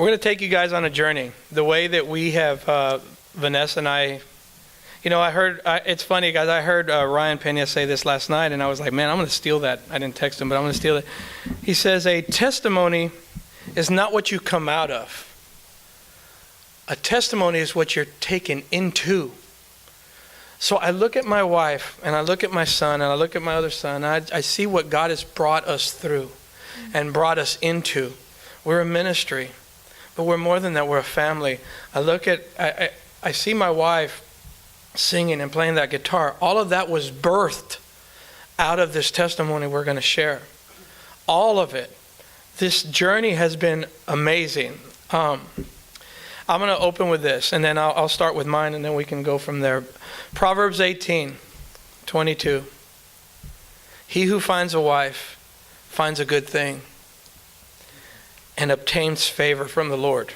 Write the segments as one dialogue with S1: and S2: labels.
S1: We're going to take you guys on a journey. The way that we have, Vanessa and I, it's funny, guys. I heard Ryan Pena say this last night, and I was like, man, I'm going to steal that. I didn't text him, but I'm going to steal it. He says, a testimony is not what you come out of. A testimony is what you're taken into. So I look at my wife, and I look at my son, and I look at my other son. I see what God has brought us through and brought us into. We're a ministry, but we're more than that. We're a family. I see my wife singing and playing that guitar. All of that was birthed out of this testimony we're going to share. All of it. This journey has been amazing. I'm going to open with this, and then I'll start with mine, and then we can go from there. Proverbs 18:22. He who finds a wife finds a good thing and obtains favor from the Lord.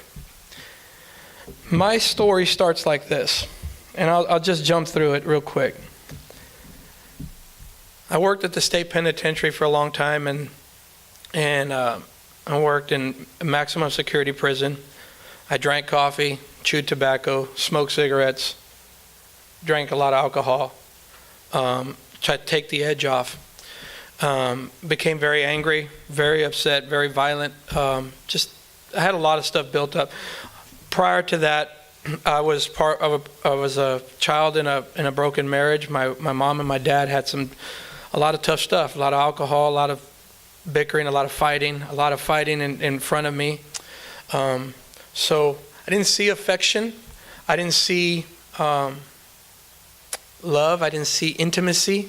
S1: My story starts like this, and I'll just jump through it real quick. I worked at the state penitentiary for a long time, and I worked in a maximum security prison. I drank coffee, chewed tobacco, smoked cigarettes, drank a lot of alcohol, tried to take the edge off. Became very angry, very upset, very violent. I had a lot of stuff built up. Prior to that, I was a child in a broken marriage. My mom and my dad had a lot of tough stuff, a lot of alcohol, a lot of bickering, a lot of fighting in front of me. So I didn't see affection. I didn't see love. I didn't see intimacy.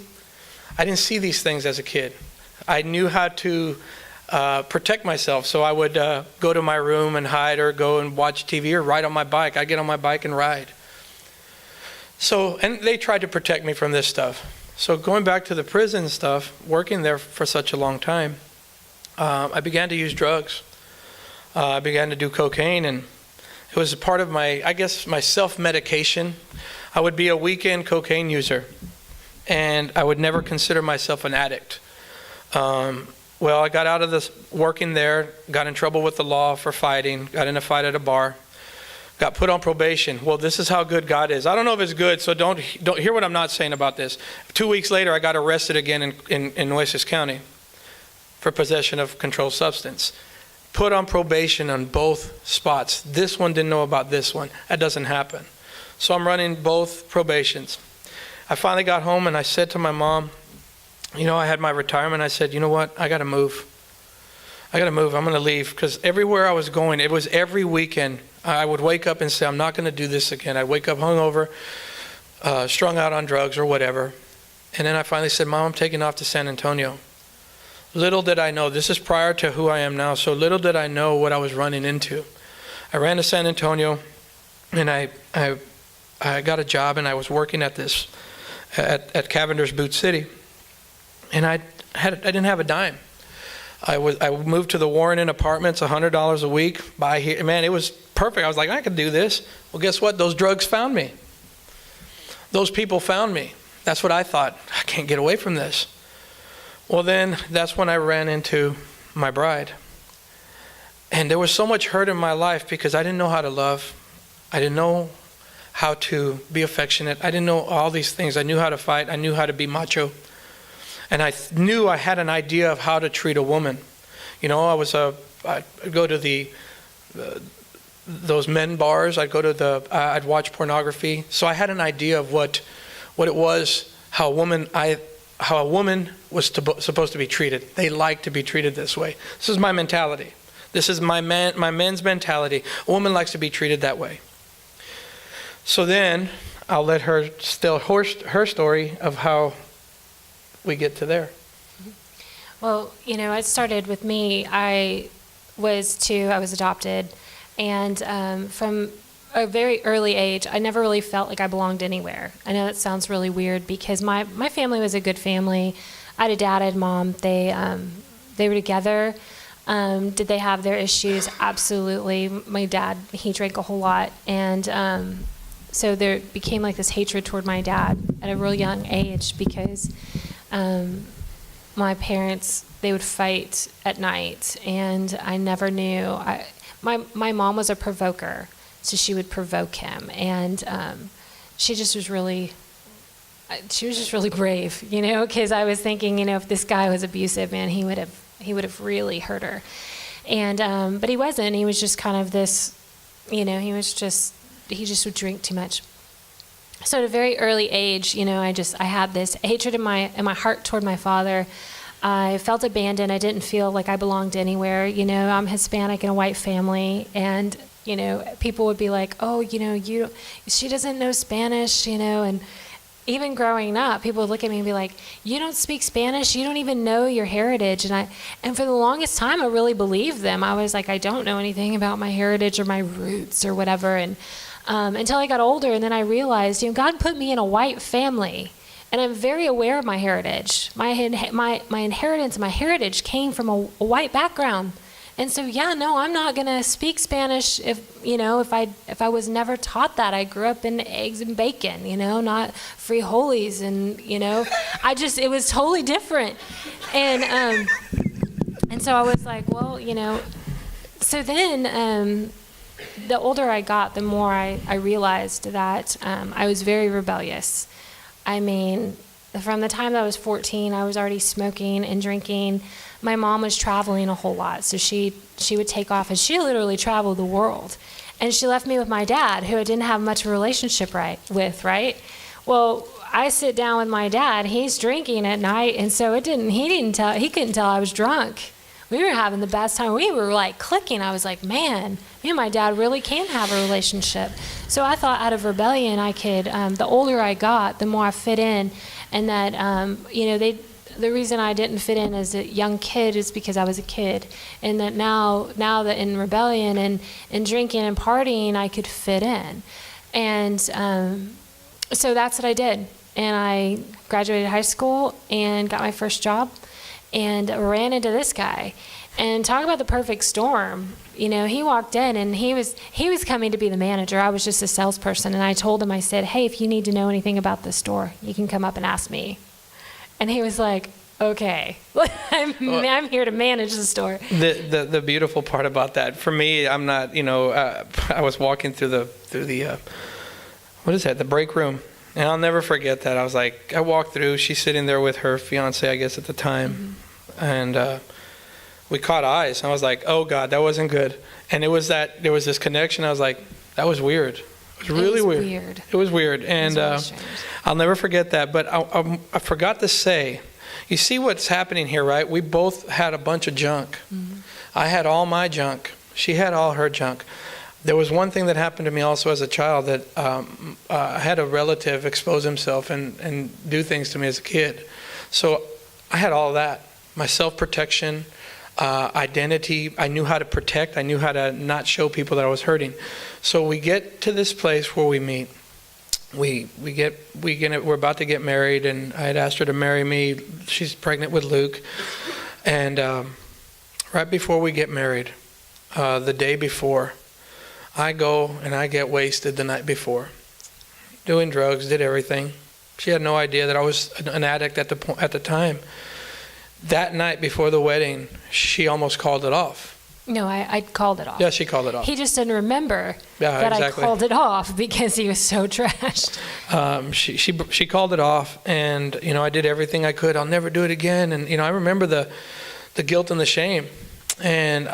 S1: I didn't see these things as a kid. I knew how to protect myself. So I would go to my room and hide, or go and watch TV, or ride on my bike. I'd get on my bike and ride. And they tried to protect me from this stuff. So going back to the prison stuff, working there for such a long time, I began to use drugs. I began to do cocaine, and it was a part of my self-medication. I would be a weekend cocaine user, and I would never consider myself an addict. I got out of this working there, got in trouble with the law for fighting, got in a fight at a bar, got put on probation. Well, this is how good God is. I don't know if it's good, so don't hear what I'm not saying about this. 2 weeks later, I got arrested again in Nueces County for possession of controlled substance. Put on probation on both spots. This one didn't know about this one. That doesn't happen. So I'm running both probations. I finally got home, and I said to my mom, I had my retirement. I said, you know what? I got to move. I'm going to leave. Because everywhere I was going, it was every weekend, I would wake up and say, I'm not going to do this again. I'd wake up hungover, strung out on drugs or whatever. And then I finally said, Mom, I'm taking off to San Antonio. Little did I know, this is prior to who I am now, so little did I know what I was running into. I ran to San Antonio, and I got a job, and I was working at Cavender's Boot City, and I didn't have a dime. I moved to the Warren Inn Apartments, $100 a week. By here, man, it was perfect. I was like, I could do this. Well, guess what? Those drugs found me. Those people found me. That's what I thought. I can't get away from this. Well, then that's when I ran into my bride. And there was so much hurt in my life because I didn't know how to love. I didn't know how to be affectionate. I didn't know all these things. I knew how to fight. I knew how to be macho. And I knew I had an idea of how to treat a woman. I'd go to those men bars. I'd watch pornography. So I had an idea of what it was, how a woman was supposed to be treated. They like to be treated this way. This is my mentality. This is my men's mentality. A woman likes to be treated that way. So then I'll let her tell her story of how we get to there.
S2: Well, it started with me. I was adopted, and from a very early age, I never really felt like I belonged anywhere. I know that sounds really weird because my family was a good family. I had a dad, I had a mom. They were together. Did they have their issues? Absolutely. My dad, he drank a whole lot, and so there became like this hatred toward my dad at a real young age because my parents, they would fight at night, and I never knew. my mom was a provoker, so she would provoke him, and she just was really brave, because I was thinking, if this guy was abusive, man, he would have really hurt her. And but he wasn't. He was just kind of this, he just would drink too much. So at a very early age, I had this hatred in my heart toward my father. I felt abandoned. I didn't feel like I belonged anywhere. I'm Hispanic in a white family, and people would be like, "Oh, she doesn't know Spanish," and even growing up, people would look at me and be like, "You don't speak Spanish. You don't even know your heritage." And for the longest time, I really believed them. I was like, I don't know anything about my heritage or my roots or whatever. And until I got older, and then I realized, God put me in a white family, and I'm very aware of my heritage. My inheritance, my heritage came from a white background. And so, I'm not gonna speak Spanish if I was never taught that. I grew up in eggs and bacon, not frijoles, and it was totally different. And so I was like, well, So then, the older I got, the more I realized that I was very rebellious. I mean, from the time that I was 14, I was already smoking and drinking. My mom was traveling a whole lot, so she would take off, and she literally traveled the world. And she left me with my dad, who I didn't have much of a relationship with, right? Well, I sit down with my dad, he's drinking at night, and so he couldn't tell I was drunk. We were having the best time. We were like clicking. I was like, man, me and my dad really can have a relationship. So I thought out of rebellion, I could, the older I got, the more I fit in. And that, the reason I didn't fit in as a young kid is because I was a kid. And that now that in rebellion and drinking and partying, I could fit in. And so that's what I did. And I graduated high school and got my first job. And ran into this guy, and talk about the perfect storm. He walked in, and he was coming to be the manager. I was just a salesperson, and I told him, I said, "Hey, if you need to know anything about the store, you can come up and ask me." And he was like, "Okay, I'm here to manage the store."
S1: The beautiful part about that, for me, I'm not, I was walking through the what is that, the break room. And I'll never forget that. I walked through, she's sitting there with her fiance, I guess, at the time. Mm-hmm. And we caught eyes. I was like, oh God, that wasn't good. And there was this connection. I was like, that was weird. It was really weird. It was weird. And really I'll never forget that. But I forgot to say, you see what's happening here, right? We both had a bunch of junk. Mm-hmm. I had all my junk. She had all her junk. There was one thing that happened to me also as a child, that I had a relative expose himself and do things to me as a kid. So I had all that. My self-protection, identity. I knew how to protect. I knew how to not show people that I was hurting. So we get to this place where we meet. We're about to get married, and I had asked her to marry me. She's pregnant with Luke. And right before we get married, the day before, I go and I get wasted the night before, doing drugs, did everything. She had no idea that I was an addict at the time. That night before the wedding, she almost called it off.
S2: No, I called it off.
S1: Yeah, she called it off.
S2: He just didn't remember
S1: that
S2: exactly. I called it off because he was so trashed.
S1: She called it off, and I did everything I could. I'll never do it again. And I remember the guilt and the shame, and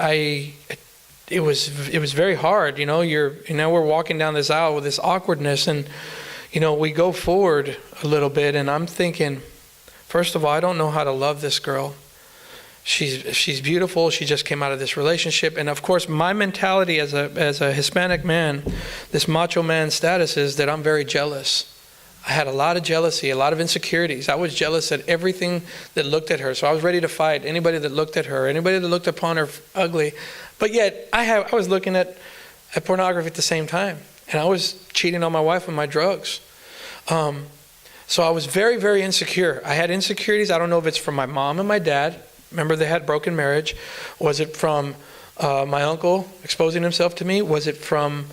S1: it was very hard. We're walking down this aisle with this awkwardness, and we go forward a little bit, and I'm thinking, first of all, I don't know how to love this girl. She's beautiful. She just came out of this relationship, and of course, my mentality as a Hispanic man, this macho man status, is that I'm very jealous. I had a lot of jealousy, a lot of insecurities. I was jealous at everything that looked at her. So I was ready to fight anybody that looked at her, anybody that looked upon her ugly. But yet I was looking at pornography at the same time, and I was cheating on my wife with my drugs. So I was very, very insecure. I had insecurities. I don't know if it's from my mom and my dad. Remember, they had broken marriage. Was it from my uncle exposing himself to me? Was it from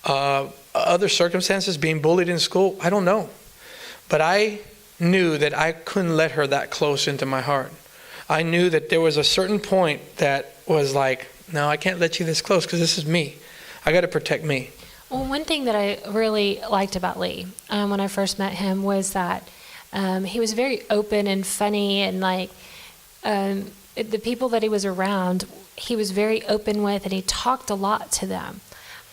S1: other circumstances, being bullied in school? I don't know. But I knew that I couldn't let her that close into my heart. I knew that there was a certain point that was like, no, I can't let you this close because this is me. I got to protect me.
S2: Well, one thing that I really liked about Lee when I first met him was that he was very open and funny, and like the people that he was around, he was very open with, and he talked a lot to them.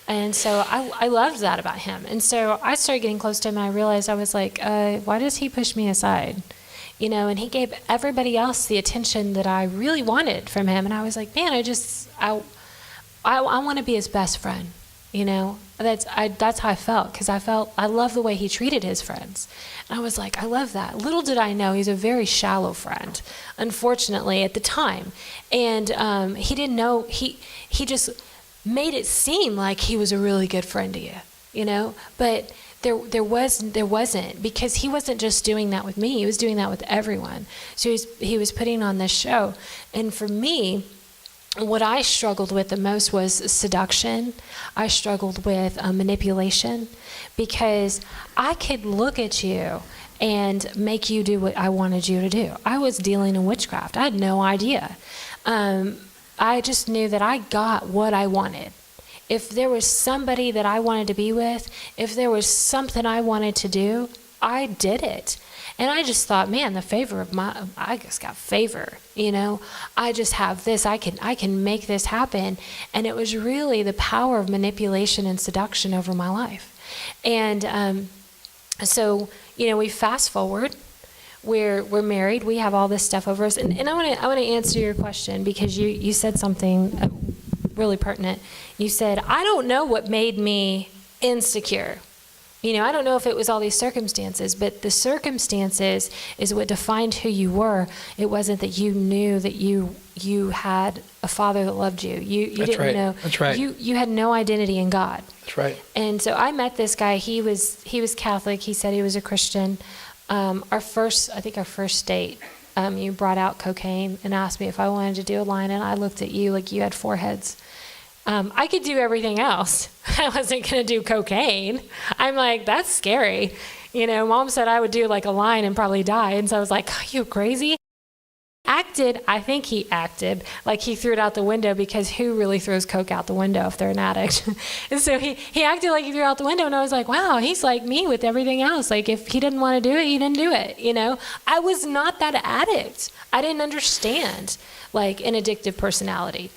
S2: And so I loved that about him. And so I started getting close to him, and I realized, I was like, why does he push me aside? And he gave everybody else the attention that I really wanted from him. And I was like, man, I want to be his best friend. That's how I felt, because I love the way he treated his friends. And I was like, I love that. Little did I know he's a very shallow friend, unfortunately, at the time. And he didn't know, he just made it seem like he was a really good friend to you, But there wasn't, because he wasn't just doing that with me, he was doing that with everyone. So he was putting on this show. And for me, what I struggled with the most was seduction. I struggled with manipulation, because I could look at you and make you do what I wanted you to do. I was dealing in witchcraft. I had no idea. I just knew that I got what I wanted. If there was somebody that I wanted to be with, if there was something I wanted to do, I did it. And I just thought, man, I just got favor, I just have this, I can make this happen. And it was really the power of manipulation and seduction over my life. And so, we fast forward, we're married, we have all this stuff over us. And I want to answer your question, because you said something really pertinent. You said, I don't know what made me insecure. I don't know if it was all these circumstances, but the circumstances is what defined who you were. It wasn't that you knew that you had a father that loved you. You
S1: That's
S2: didn't
S1: right.
S2: know.
S1: That's right.
S2: You had no identity in God.
S1: That's right.
S2: And so I met this guy. He was Catholic. He said he was a Christian. Our first date, you brought out cocaine and asked me if I wanted to do a line, and I looked at you like you had four heads. I could do everything else. I wasn't going to do cocaine. I'm like, that's scary. Mom said I would do like a line and probably die. And so I was like, are you crazy? I think he acted like he threw it out the window, because who really throws coke out the window if they're an addict? And so he acted like he threw it out the window, and I was like, wow, he's like me with everything else. Like, if he didn't want to do it, he didn't do it, I was not that addict. I didn't understand, like, an addictive personality.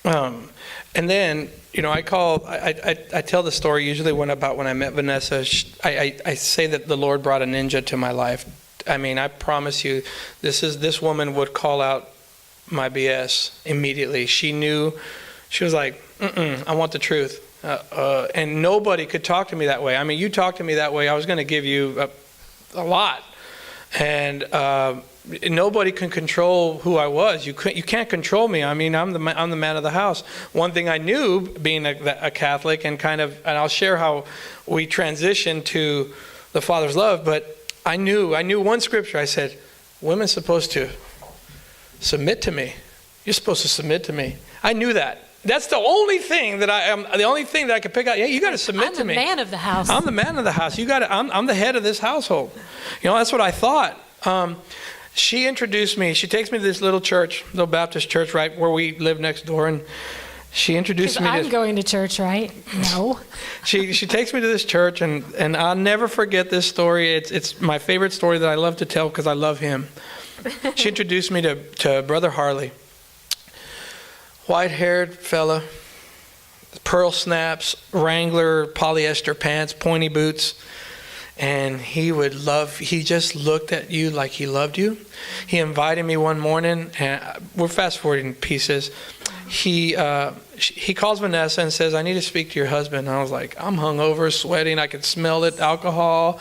S1: And then, I tell the story usually when I met Vanessa. I say that the Lord brought a ninja to my life. I mean, I promise you, this woman would call out my BS immediately. She knew, she was like, I want the truth. And nobody could talk to me that way. I mean, you talk to me that way, I was going to give you a lot. And nobody can control who I was. You can't control me. I mean, I'm the man of the house. One thing I knew, being a Catholic, and I'll share how we transitioned to the Father's love, but I knew one scripture. I said, women's supposed to submit to me. You're supposed to submit to me. I knew that. That's the only thing that I could pick out. Yeah, you got to submit to me.
S2: I'm the man of the house.
S1: I'm the man of the house. I'm the head of this household. That's what I thought. She introduced me. She takes me to this little church, little Baptist church, right where we live next door, and she introduced me to...
S2: I'm going to church, right? No.
S1: She takes me to this church, and I'll never forget this story. It's my favorite story that I love to tell because I love him. She introduced me to Brother Harley. White-haired fella, pearl snaps, Wrangler polyester pants, pointy boots. And he just looked at you like he loved you. He invited me one morning, and we're fast forwarding pieces. He calls Vanessa and says, I need to speak to your husband. And I was like, I'm hungover, sweating, I could smell it, alcohol.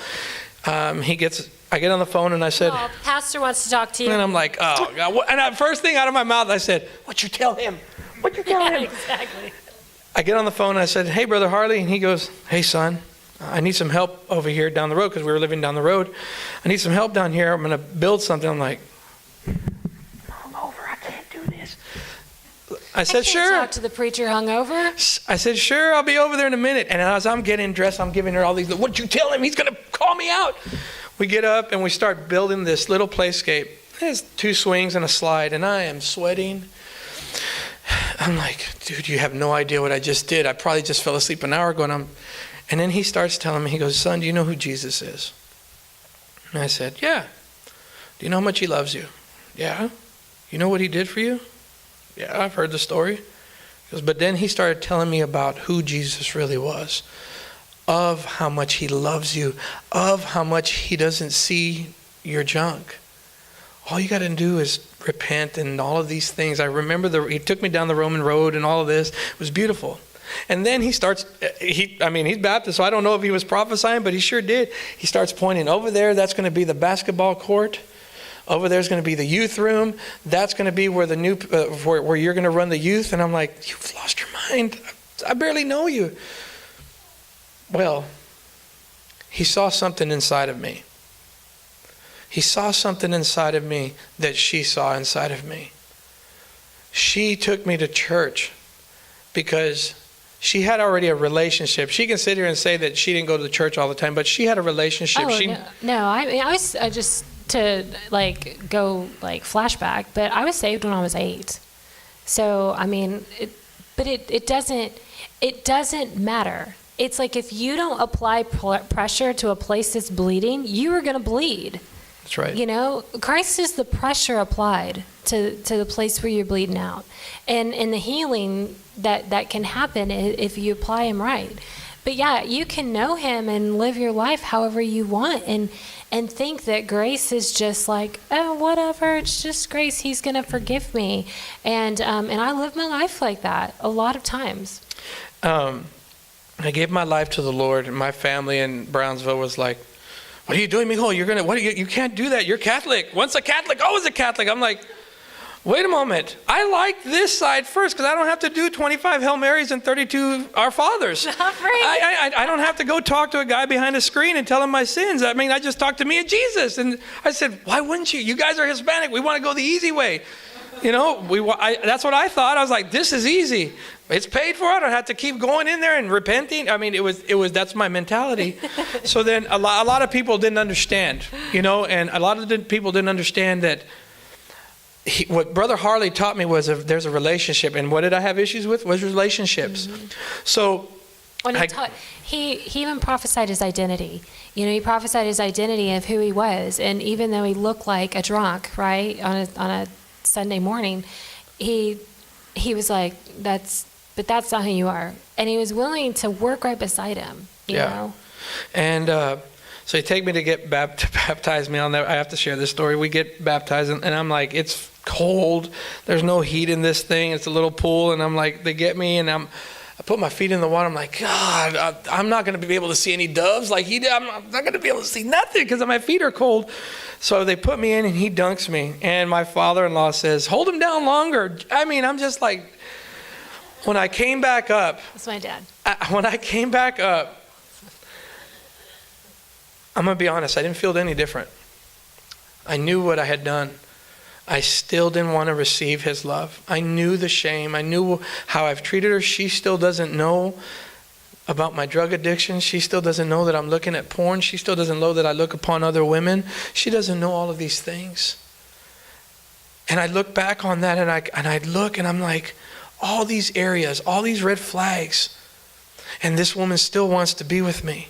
S1: I get on the phone and I said,
S2: oh, Pastor wants to talk to you.
S1: And I'm like, oh God. And first thing out of my mouth, I said, what'd you tell him? What'd you tell him?
S2: Exactly.
S1: I get on the phone and I said, hey, Brother Harley. And he goes, hey, son. I need some help over here down the road, because we were living down the road. I need some help down here. I'm going to build something. I'm like, hungover, I can't do this. I said, sure.
S2: Talk to the preacher hungover.
S1: I said, sure, I'll be over there in a minute. And as I'm getting dressed, I'm giving her all these, what'd you tell him? He's going to call me out. We get up and we start building this little playscape. There's 2 swings and a slide, and I am sweating. I'm like, dude, you have no idea what I just did. I probably just fell asleep an hour ago. And then he starts telling me, he goes, son, do you know who Jesus is? And I said, yeah. Do you know how much he loves you? Yeah. You know what he did for you? Yeah, I've heard the story. He goes, but then he started telling me about who Jesus really was, of how much he loves you, of how much he doesn't see your junk. All you got to do is repent and all of these things. I remember he took me down the Roman road and all of this. It was beautiful. And then he starts, he's Baptist, so I don't know if he was prophesying, but he sure did. He starts pointing over there. That's going to be the basketball court. Over there's going to be the youth room. That's going to be where where you're going to run the youth. And I'm like, you've lost your mind. I barely know you. Well, he saw something inside of me. He saw something inside of me that she saw inside of me. She took me to church because she had already a relationship. She can sit here and say that she didn't go to the church all the time, but she had a relationship.
S2: No. I was just to go flashback, but I was saved when I was 8. So it doesn't matter. It's like if you don't apply pressure to a place that's bleeding, you are going to bleed.
S1: That's right.
S2: You know, Christ is the pressure applied to the place where you're bleeding out, and the healing that can happen if you apply him right. But yeah, you can know him and live your life however you want, and think that grace is just like, oh, whatever, it's just grace. He's gonna forgive me, and I live my life like that a lot of times.
S1: I gave my life to the Lord, and my family in Brownsville was like, what are you doing, mijo? You can't do that. You're Catholic. Once a Catholic, always a Catholic. I'm like, wait a moment. I like this side first because I don't have to do 25 Hail Marys and 32 Our Fathers. I don't have to go talk to a guy behind a screen and tell him my sins. I just talked to me and Jesus. And I said, why wouldn't you? You guys are Hispanic. We want to go the easy way. You know, that's what I thought. I was like, this is easy. It's paid for. I don't have to keep going in there and repenting. That's my mentality. So then a lot of people didn't understand, and a lot of the people didn't understand that what Brother Harley taught me was there's a relationship. And what did I have issues with? Was relationships. Mm-hmm. So
S2: he even prophesied his identity. He prophesied his identity of who he was. And even though he looked like a drunk, right, on a Sunday morning, he was like, that's not who you are. And he was willing to work right beside him, you know? And
S1: so he take me to get baptize me. I have to share this story. We get baptized, and I'm like, it's cold. There's no heat in this thing. It's a little pool, and I'm like, they get me, and I put my feet in the water. I'm like, God, I'm not going to be able to see any doves like he did. I'm not going to be able to see nothing because my feet are cold. So they put me in, and he dunks me. And my father-in-law says, hold him down longer. I'm just like, when I came back up.
S2: That's my dad.
S1: When I came back up, I'm going to be honest, I didn't feel any different. I knew what I had done. I still didn't want to receive his love. I knew the shame. I knew how I've treated her. She still doesn't know about my drug addiction. She still doesn't know that I'm looking at porn. She still doesn't know that I look upon other women. She doesn't know all of these things. And I look back on that, and I look, and I'm like, all these areas, all these red flags, and this woman still wants to be with me.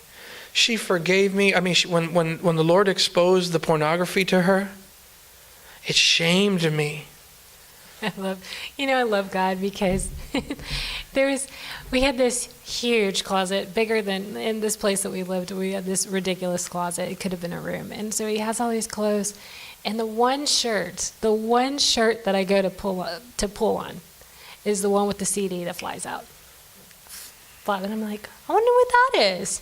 S1: She forgave me. When the Lord exposed the pornography to her, it shamed me.
S2: I love God because we had this huge closet, bigger than in this place that we lived. We had this ridiculous closet. It could have been a room. And so he has all these clothes, and the one shirt that I go to pull on is the one with the CD that flies out. And I'm like, I wonder what that is.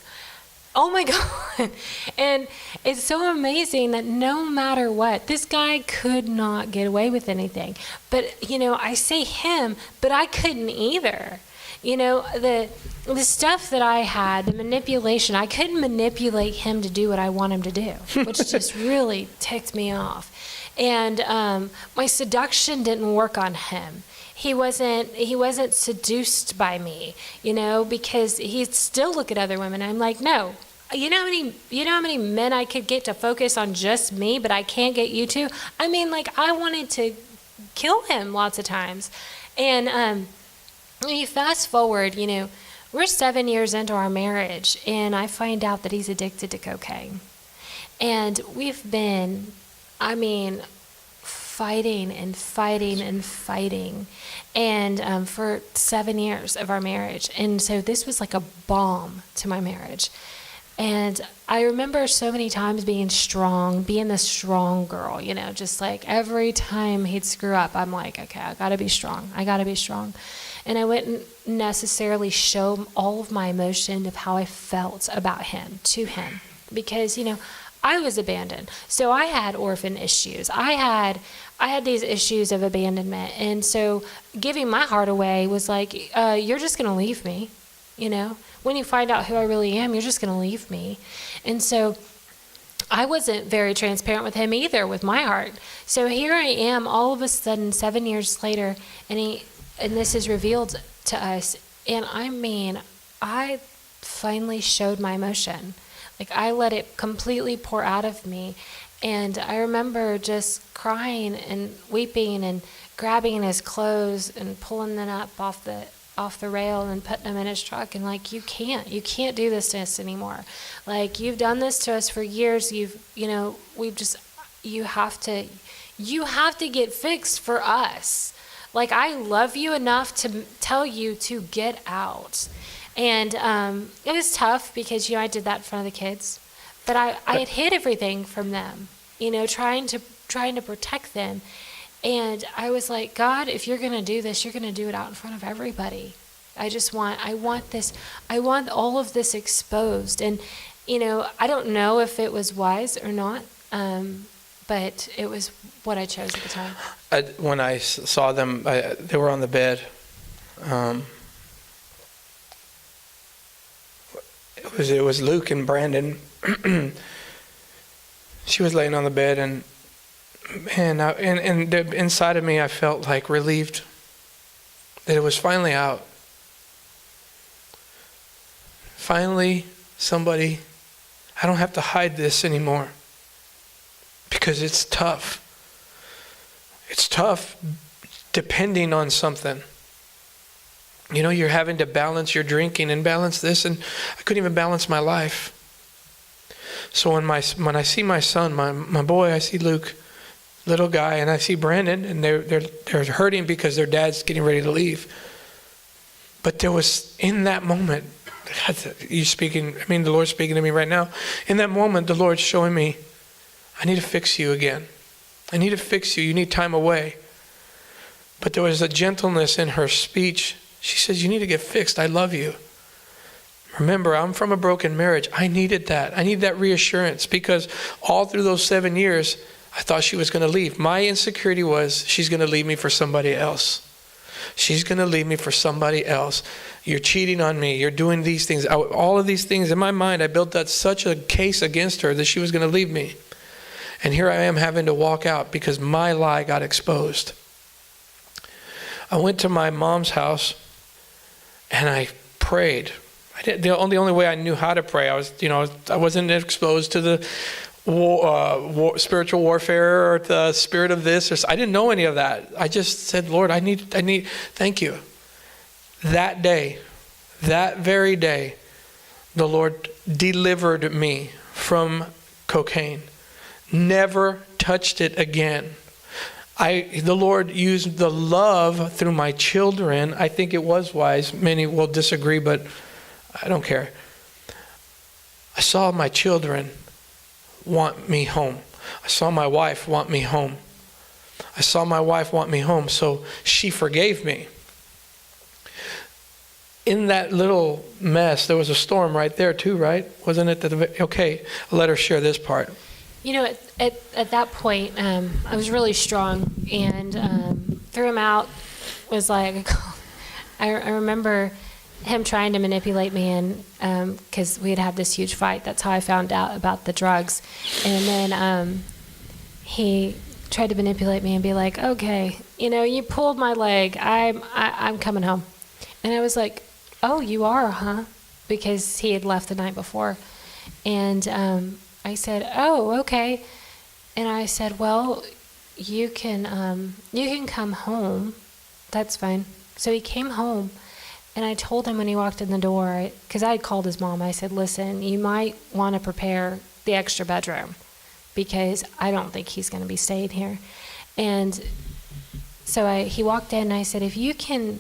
S2: Oh my God. And it's so amazing that no matter what, this guy could not get away with anything. But, I say him, but I couldn't either. The stuff that I had, the manipulation, I couldn't manipulate him to do what I want him to do, which just really ticked me off. And my seduction didn't work on him. He wasn't seduced by me, because he'd still look at other women. I'm like, no. You know how many men I could get to focus on just me, but I can't get you to? I wanted to kill him lots of times. And You fast forward, we're 7 years into our marriage, and I find out that he's addicted to cocaine. And we've been, fighting and fighting and fighting, and for 7 years of our marriage. And so this was like a bomb to my marriage. And I remember so many times being the strong girl, just like every time he'd screw up, I'm like, okay, I gotta be strong. And I wouldn't necessarily show all of my emotion of how I felt about him to him, because, I was abandoned. So I had orphan issues. I had these issues of abandonment. And so giving my heart away was like, you're just going to leave me, When you find out who I really am, you're just going to leave me. And so I wasn't very transparent with him either, with my heart. So here I am, all of a sudden, 7 years later, and this is revealed to us. And I finally showed my emotion. Like, I let it completely pour out of me. And I remember just crying and weeping and grabbing his clothes and pulling them up off the rail and putting them in his truck, and like, you can't do this to us anymore. Like, you've done this to us for years. You have to get fixed for us. Like, I love you enough to tell you to get out. And it was tough because, I did that in front of the kids, but I had hid everything from them, trying to protect them. And I was like, God, if you're going to do this, you're going to do it out in front of everybody. I want all of this exposed. And, I don't know if it was wise or not, but it was what I chose at the time.
S1: When I saw them, they were on the bed. It was Luke and Brandon. She was laying on the bed, and man, and inside of me, I felt like relieved that it was finally out. Finally, somebody, I don't have to hide this anymore, because it's tough. It's tough depending on something. You're having to balance your drinking and balance this, and I couldn't even balance my life. So when I see my son, my boy, I see Luke, little guy, and I see Brandon, and they're hurting because their dad's getting ready to leave. But there was, in that moment, the Lord's speaking to me right now. In that moment, the Lord's showing me, I need to fix you again. I need to fix you. You need time away. But there was a gentleness in her speech. She says, you need to get fixed. I love you. Remember, I'm from a broken marriage. I needed that. I need that reassurance, because all through those 7 years, I thought she was going to leave. My insecurity was, she's going to leave me for somebody else. She's going to leave me for somebody else. You're cheating on me. You're doing these things. All of these things in my mind, I built that such a case against her that she was going to leave me. And here I am having to walk out because my lie got exposed. I went to my mom's house and I prayed. The only way I knew how to pray, I wasn't exposed to the spiritual warfare or the spirit of this. I didn't know any of that. I just said, Lord, I need, thank you. That day, that very day, the Lord delivered me from cocaine. Never touched it again. The Lord used the love through my children. I think it was wise. Many will disagree, but I don't care. I saw my children want me home. I saw my wife want me home. So she forgave me. In that little mess, there was a storm right there too, right? Wasn't it? Okay, I'll let her share this part.
S2: At that point, I was really strong, and threw him out. Was like, I remember him trying to manipulate me, and because we had this huge fight. That's how I found out about the drugs. And then he tried to manipulate me and be like, okay, you pulled my leg. I'm coming home. And I was like, oh, you are, huh? Because he had left the night before. And I said, oh, okay. And I said, well, you can come home. That's fine. So he came home, And I told him when he walked in the door, because I had called his mom, I said, listen, you might want to prepare the extra bedroom because I don't think he's going to be staying here. And so he walked in and I said, if you can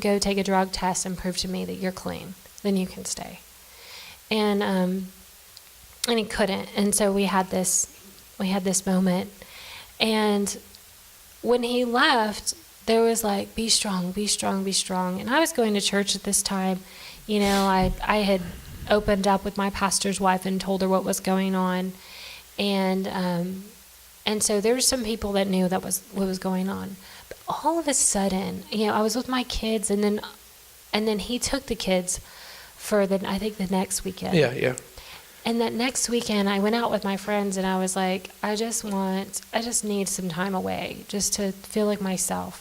S2: go take a drug test and prove to me that you're clean, then you can stay. And he couldn't. And so we had this moment. And when he left, there was like, be strong, be strong, be strong. And I was going to church at this time. You know, I had opened up with my pastor's wife and told her what was going on. And so there were some people that knew what was going on. But all of a sudden, you know, I was with my kids, and then he took the kids for I think the next weekend.
S1: Yeah.
S2: And that next weekend, I went out with my friends, and I was like, I just need some time away, just to feel like myself.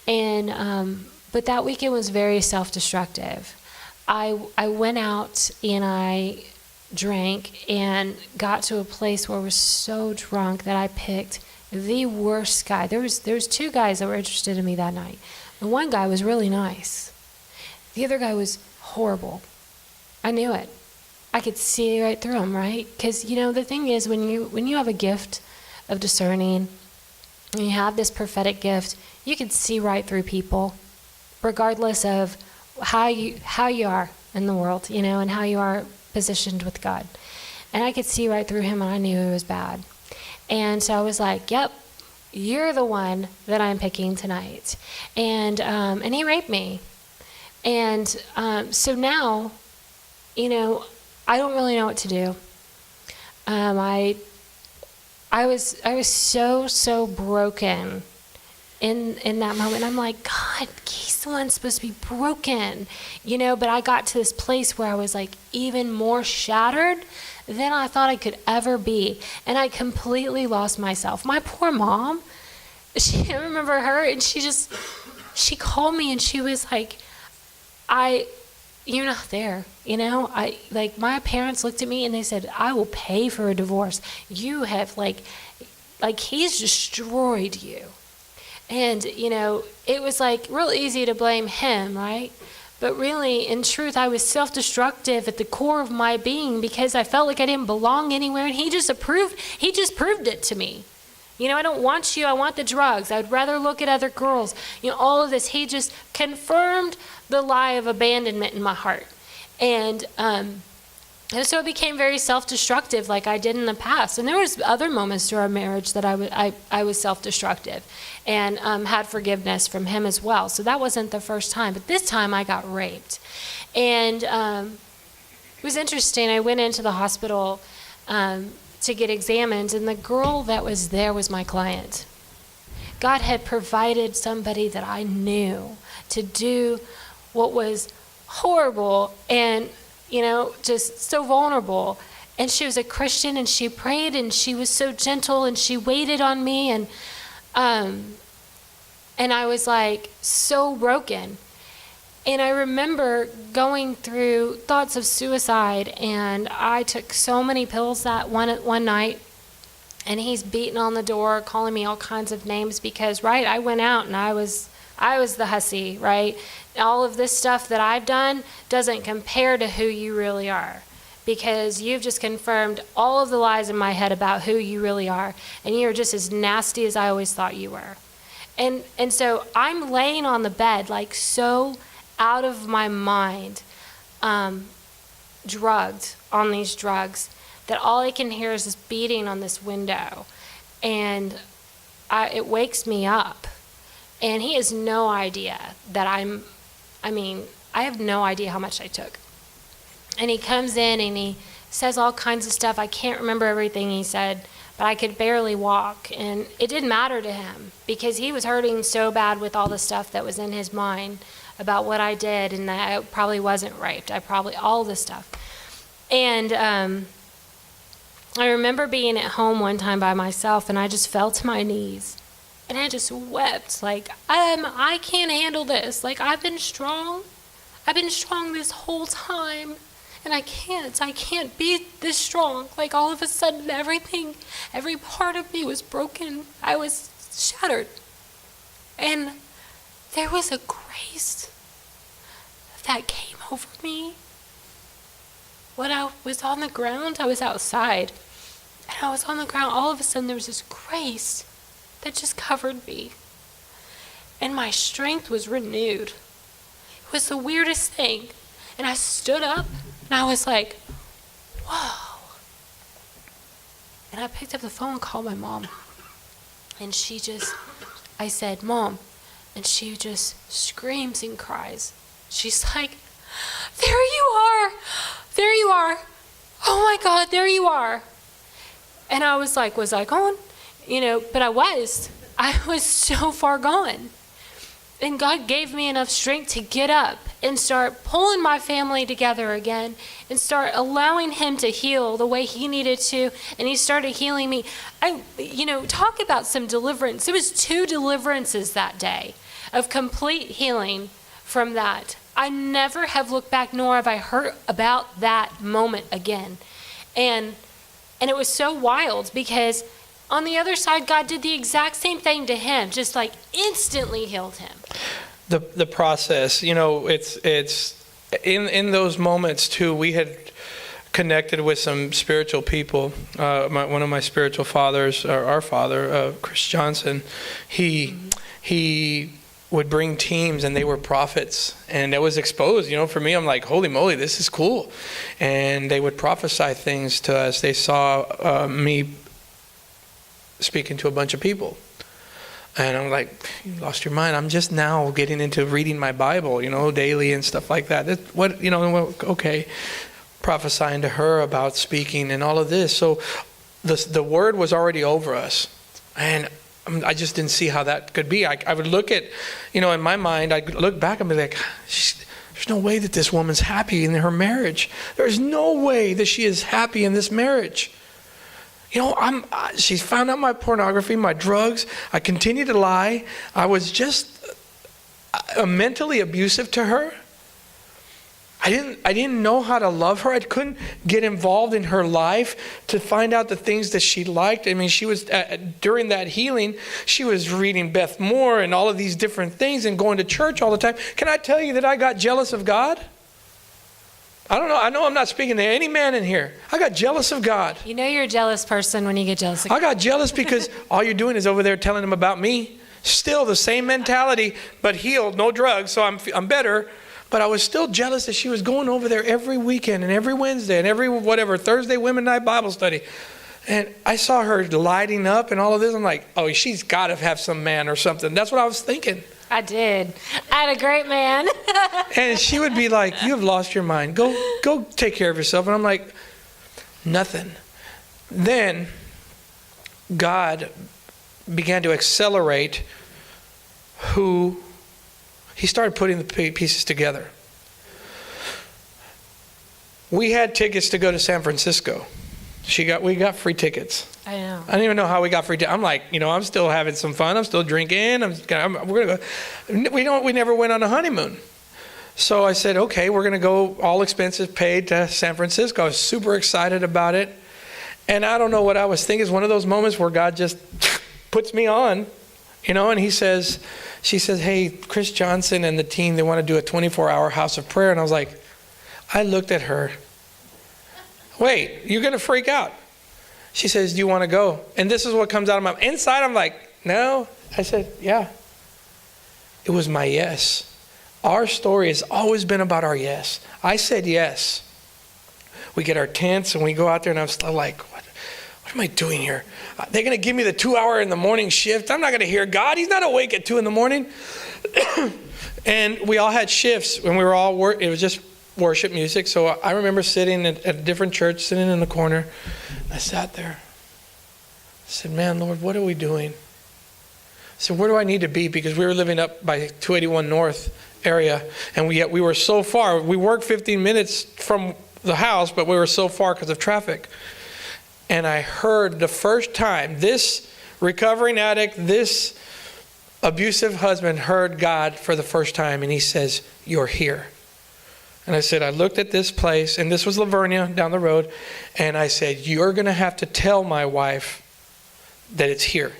S2: And but that weekend was very self-destructive. I went out and I drank and got to a place where I was so drunk that I picked the worst guy. There was two guys that were interested in me that night. And one guy was really nice. The other guy was horrible. I knew it. I could see right through him, right? Because, you know, the thing is, when you have a gift of discerning, and you have this prophetic gift, you can see right through people, regardless of how you are in the world, you know, and how you are positioned with God. And I could see right through him, and I knew it was bad. And so I was like, yep, you're the one that I'm picking tonight. And he raped me. And so now, you know, I don't really know what to do. I was so broken in that moment. I'm like, God, he's the one supposed to be broken, you know. But I got to this place where I was like even more shattered than I thought I could ever be, and I completely lost myself. My poor mom, I remember her, and she called me and she was like, you're not there, you know. My parents looked at me and they said, I will pay for a divorce. You have like he's destroyed you. And, you know, it was like real easy to blame him, right? But really, in truth, I was self-destructive at the core of my being because I felt like I didn't belong anywhere, and he just proved it to me. You know, I don't want you, I want the drugs. I would rather look at other girls. You know, all of this, he just confirmed the lie of abandonment in my heart. And so it became very self-destructive like I did in the past. And there was other moments through our marriage that I was self-destructive and had forgiveness from him as well. So that wasn't the first time. But this time I got raped. And it was interesting. I went into the hospital to get examined, and the girl that was there was my client. God had provided somebody that I knew to do what was horrible and, you know, just so vulnerable. And she was a Christian, and she prayed, and she was so gentle, and she waited on me, and I was like so broken. And I remember going through thoughts of suicide, and I took so many pills that one night, and he's beating on the door, calling me all kinds of names because, right, I went out and I was the hussy, right? All of this stuff that I've done doesn't compare to who you really are, because you've just confirmed all of the lies in my head about who you really are, and you're just as nasty as I always thought you were. And so I'm laying on the bed like so out of my mind, drugged on these drugs, that all I can hear is this beating on this window, and it wakes me up. And he has no idea that I have no idea how much I took. And he comes in and he says all kinds of stuff. I can't remember everything he said, but I could barely walk. And it didn't matter to him because he was hurting so bad with all the stuff that was in his mind about what I did, and that I probably wasn't raped. All this stuff. And I remember being at home one time by myself, and I just fell to my knees. And I just wept, like, I can't handle this. Like, I've been strong this whole time, and I can't be this strong. Like, all of a sudden, every part of me was broken. I was shattered. And there was a grace that came over me when I was on the ground. I was outside, and I was on the ground. All of a sudden, there was this grace that just covered me, and my strength was renewed. It was the weirdest thing. And I stood up, and I was like, whoa. And I picked up the phone and called my mom. And I said, Mom. And she just screams and cries. She's like, there you are. There you are. Oh my God, there you are. And I was like, was I gone? But I was so far gone. And God gave me enough strength to get up and start pulling my family together again and start allowing him to heal the way he needed to. And he started healing me. Talk about some deliverance. It was 2 deliverances that day of complete healing from that. I never have looked back, nor have I heard about that moment again. And it was so wild because on the other side, God did the exact same thing to him, just like instantly healed him.
S1: The process, it's in those moments too. We had connected with some spiritual people. One of my spiritual fathers, our father, Chris Johnson, he would bring teams, and they were prophets, and it was exposed. For me, I'm like, holy moly, this is cool. And they would prophesy things to us. They saw me speaking to a bunch of people, and I'm like, you lost your mind. I'm just now getting into reading my Bible, daily and stuff like that. Okay, prophesying to her about speaking and all of this. So the word was already over us, and I just didn't see how that could be. I would look at, in my mind, I'd look back and be like, there's no way that this woman's happy in her marriage. There's no way that she is happy in this marriage. She's found out my pornography, my drugs. I continue to lie. I was just mentally abusive to her. I didn't know how to love her. I couldn't get involved in her life to find out the things that she liked. I mean, she was during that healing, she was reading Beth Moore and all of these different things and going to church all the time. Can I tell you that I got jealous of God? I don't know. I know I'm not speaking to any man in here. I got jealous of God.
S2: You're a jealous person when you get jealous of God.
S1: I got jealous because all you're doing is over there telling him about me. Still the same mentality, but healed, no drugs, so I'm better. But I was still jealous that she was going over there every weekend and every Wednesday and every Thursday Women Night Bible Study. And I saw her lighting up and all of this. I'm like, oh, she's got to have some man or something. That's what I was thinking.
S2: I did. I had a great man.
S1: And she would be like, you have lost your mind. Go take care of yourself. And I'm like, nothing. Then God began to accelerate he started putting the pieces together. We had tickets to go to San Francisco. We got free tickets.
S2: I know.
S1: I don't even know how we got free tickets. I'm like, I'm still having some fun. I'm still drinking. We're gonna go. We never went on a honeymoon. So I said, okay, we're gonna go, all expenses paid, to San Francisco. I was super excited about it. And I don't know what I was thinking. It's one of those moments where God just puts me on, and she says, hey, Chris Johnson and the team, they want to do a 24-hour house of prayer. And I looked at her. Wait, you're going to freak out. She says, do you want to go? And this is what comes out of my inside. I'm like, no. I said, yeah. It was my yes. Our story has always been about our yes. I said yes. We get our tents and we go out there, and I'm still like, what am I doing here? They're going to give me the 2-hour in the morning shift. I'm not going to hear God. He's not awake at 2 in the morning. And we all had shifts when we were all it was just worship music. So I remember sitting at a different church, sitting in the corner. I sat there. I said, man, Lord, what are we doing? I said, where do I need to be? Because we were living up by 281 North area. And we were so far. We worked 15 minutes from the house, but we were so far because of traffic. And I heard the first time this recovering addict, this abusive husband heard God for the first time. And he says, you're here. And I said, I looked at this place, and this was Lavernia down the road. And I said, you're going to have to tell my wife that it's here.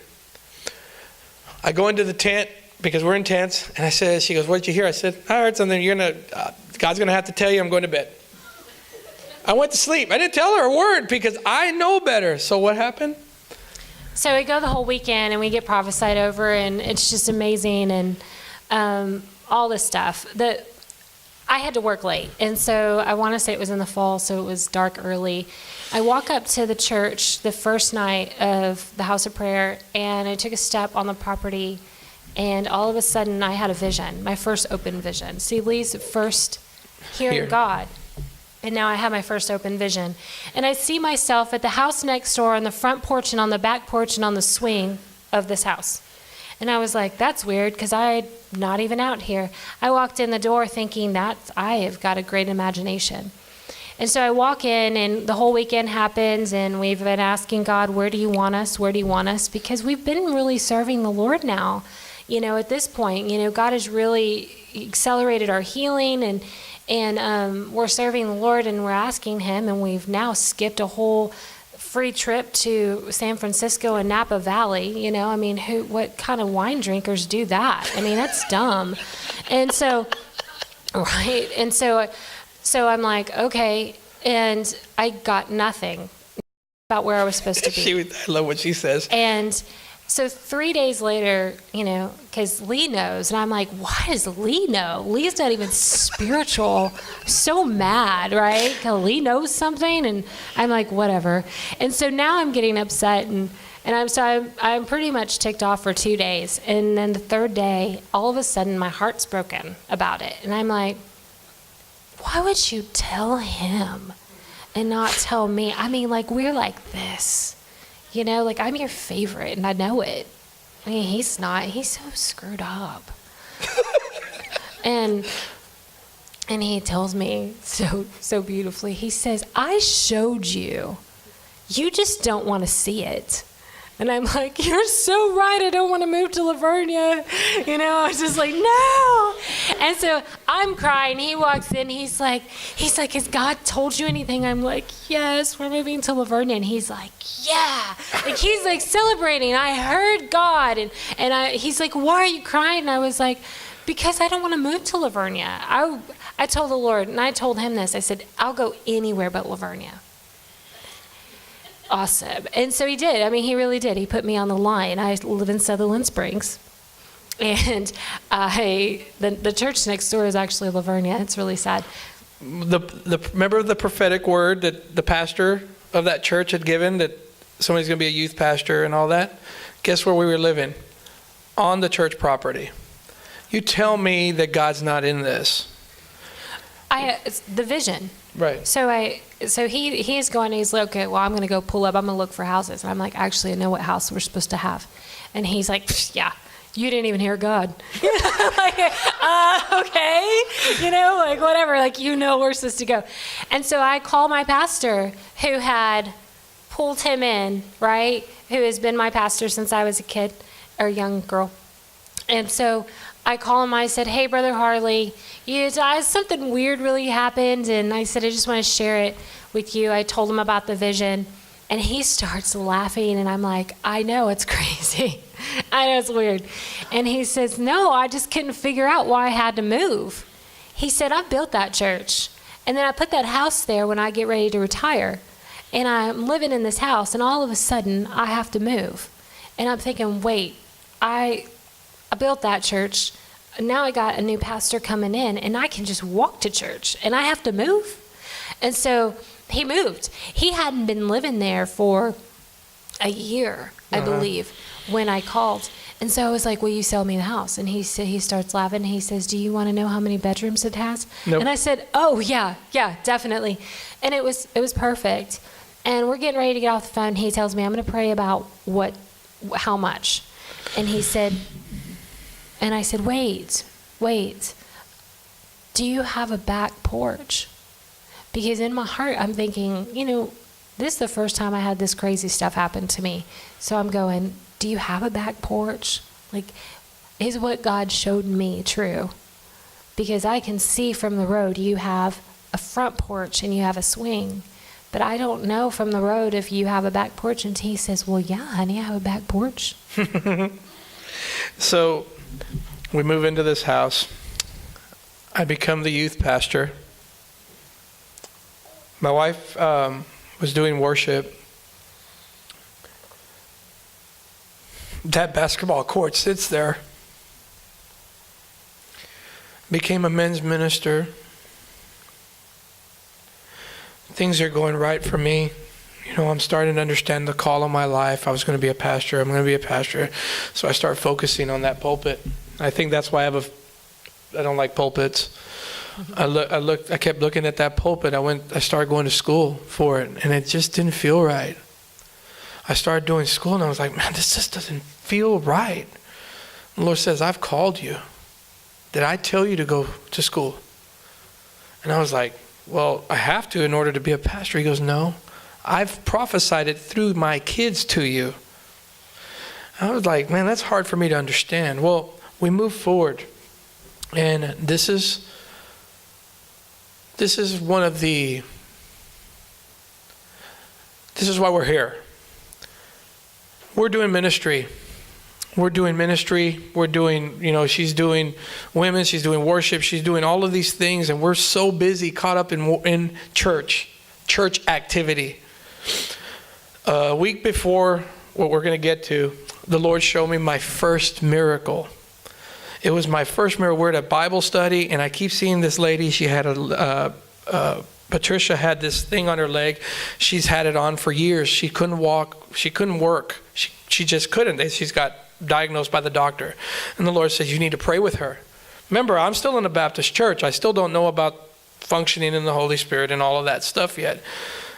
S1: I go into the tent. because we're intense. And she goes, what did you hear? I said, I heard something. God's going to have to tell you I'm going to bed. I went to sleep. I didn't tell her a word because I know better. So what happened?
S2: So we go the whole weekend and we get prophesied over, and it's just amazing, and all this stuff. I had to work late, and so I want to say it was in the fall, so it was dark early. I walk up to the church the first night of the house of prayer, and I took a step on the property, and all of a sudden I had a vision, my first open vision. See, Lee's first hearing God. And now I have my first open vision. And I see myself at the house next door on the front porch and on the back porch and on the swing of this house. And I was like, that's weird, because I'm not even out here. I walked in the door thinking that I have got a great imagination. And so I walk in, and the whole weekend happens, and we've been asking God, where do you want us? Where do you want us? Because we've been really serving the Lord now. At this point, God has really accelerated our healing, and we're serving the Lord, and we're asking him, and we've now skipped a whole free trip to San Francisco and Napa Valley. What kind of wine drinkers do that? That's dumb. And so, right? And so I'm like, okay, and I got nothing about where I was supposed to be.
S1: I love what she says.
S2: And so 3 days later, because Lee knows, and I'm like, why does Lee know? Lee's not even spiritual. I'm so mad, right? 'Cause Lee knows something, and I'm like, whatever. And so now I'm getting upset, and I'm pretty much ticked off for 2 days. And then the third day, all of a sudden, my heart's broken about it. And I'm like, why would you tell him and not tell me? We're like this. I'm your favorite, and I know it. He's not. He's so screwed up. and he tells me so beautifully. He says, I showed you. You just don't want to see it. And I'm like, you're so right. I don't want to move to Lavernia. I was just like, no. And so I'm crying. He walks in. He's like, has God told you anything? I'm like, yes, we're moving to Lavernia. And he's like, yeah. He's like celebrating. I heard God. And he's like, why are you crying? And I was like, because I don't want to move to Lavernia. I told the Lord, and I told him this. I said, I'll go anywhere but Lavernia. Awesome. And so he did. He really did. He put me on the line. I live in Sutherland Springs. And the church next door is actually Lavernia. It's really sad.
S1: Remember the prophetic word that the pastor of that church had given, that somebody's going to be a youth pastor and all that? Guess where we were living? On the church property. You tell me that God's not in this.
S2: It's the vision.
S1: Right.
S2: So he's going, he's like, okay, well, I'm going to go pull up. I'm going to look for houses. And I'm like, actually, I know what house we're supposed to have. And he's like, yeah, you didn't even hear God. Like, okay. Whatever. We're supposed to go. And so I call my pastor, who had pulled him in, right? Who has been my pastor since I was a kid or young girl. And so I call him. I said, hey, Brother Harley, something weird really happened. And I said, I just want to share it with you. I told him about the vision. And he starts laughing. And I'm like, I know, it's crazy. I know it's weird. And he says, no, I just couldn't figure out why I had to move. He said, I built that church. And then I put that house there when I get ready to retire. And I'm living in this house. And all of a sudden, I have to move. And I'm thinking, wait, I built that church. Now I got a new pastor coming in, and I can just walk to church, and I have to move. And so he moved. He hadn't been living there for a year, I believe, when I called. And so I was like, will you sell me the house? And he starts laughing. He says, do you want to know how many bedrooms it has?
S1: Nope.
S2: And I said, oh, yeah, definitely. And it was perfect. And we're getting ready to get off the phone. He tells me, I'm going to pray about how much. And he said, and I said, wait, do you have a back porch? Because in my heart, I'm thinking, this is the first time I had this crazy stuff happen to me. So I'm going, do you have a back porch? Is what God showed me true? Because I can see from the road you have a front porch and you have a swing. But I don't know from the road if you have a back porch. And he says, well, yeah, honey, I have a back porch.
S1: So We move into this house. I become the youth pastor. My wife was doing worship. That basketball court sits there. Became a men's minister. Things are going right for me. I'm starting to understand the call of my life. I was going to be a pastor. I'm going to be a pastor. So I start focusing on that pulpit. I think that's why I don't like pulpits. I kept looking at that pulpit. I started going to school for it, and it just didn't feel right. I started doing school, and I was like, man, this just doesn't feel right. The Lord says, I've called you. Did I tell you to go to school? And I was like, well, I have to in order to be a pastor. He goes, no, I've prophesied it through my kids to you. I was like, man, that's hard for me to understand. Well, we move forward. And this is why we're here. We're doing ministry. She's doing women, she's doing worship, she's doing all of these things, and we're so busy, caught up in church activity. A week before what we're going to get to, the Lord showed me my first miracle. It was my first miracle. We're at a Bible study, and I keep seeing this lady. She had Patricia had this thing on her leg. She's had it on for years. She couldn't walk. She couldn't work. She just couldn't. She's got diagnosed by the doctor. And the Lord says, you need to pray with her. Remember, I'm still in a Baptist church. I still don't know about functioning in the Holy Spirit and all of that stuff yet.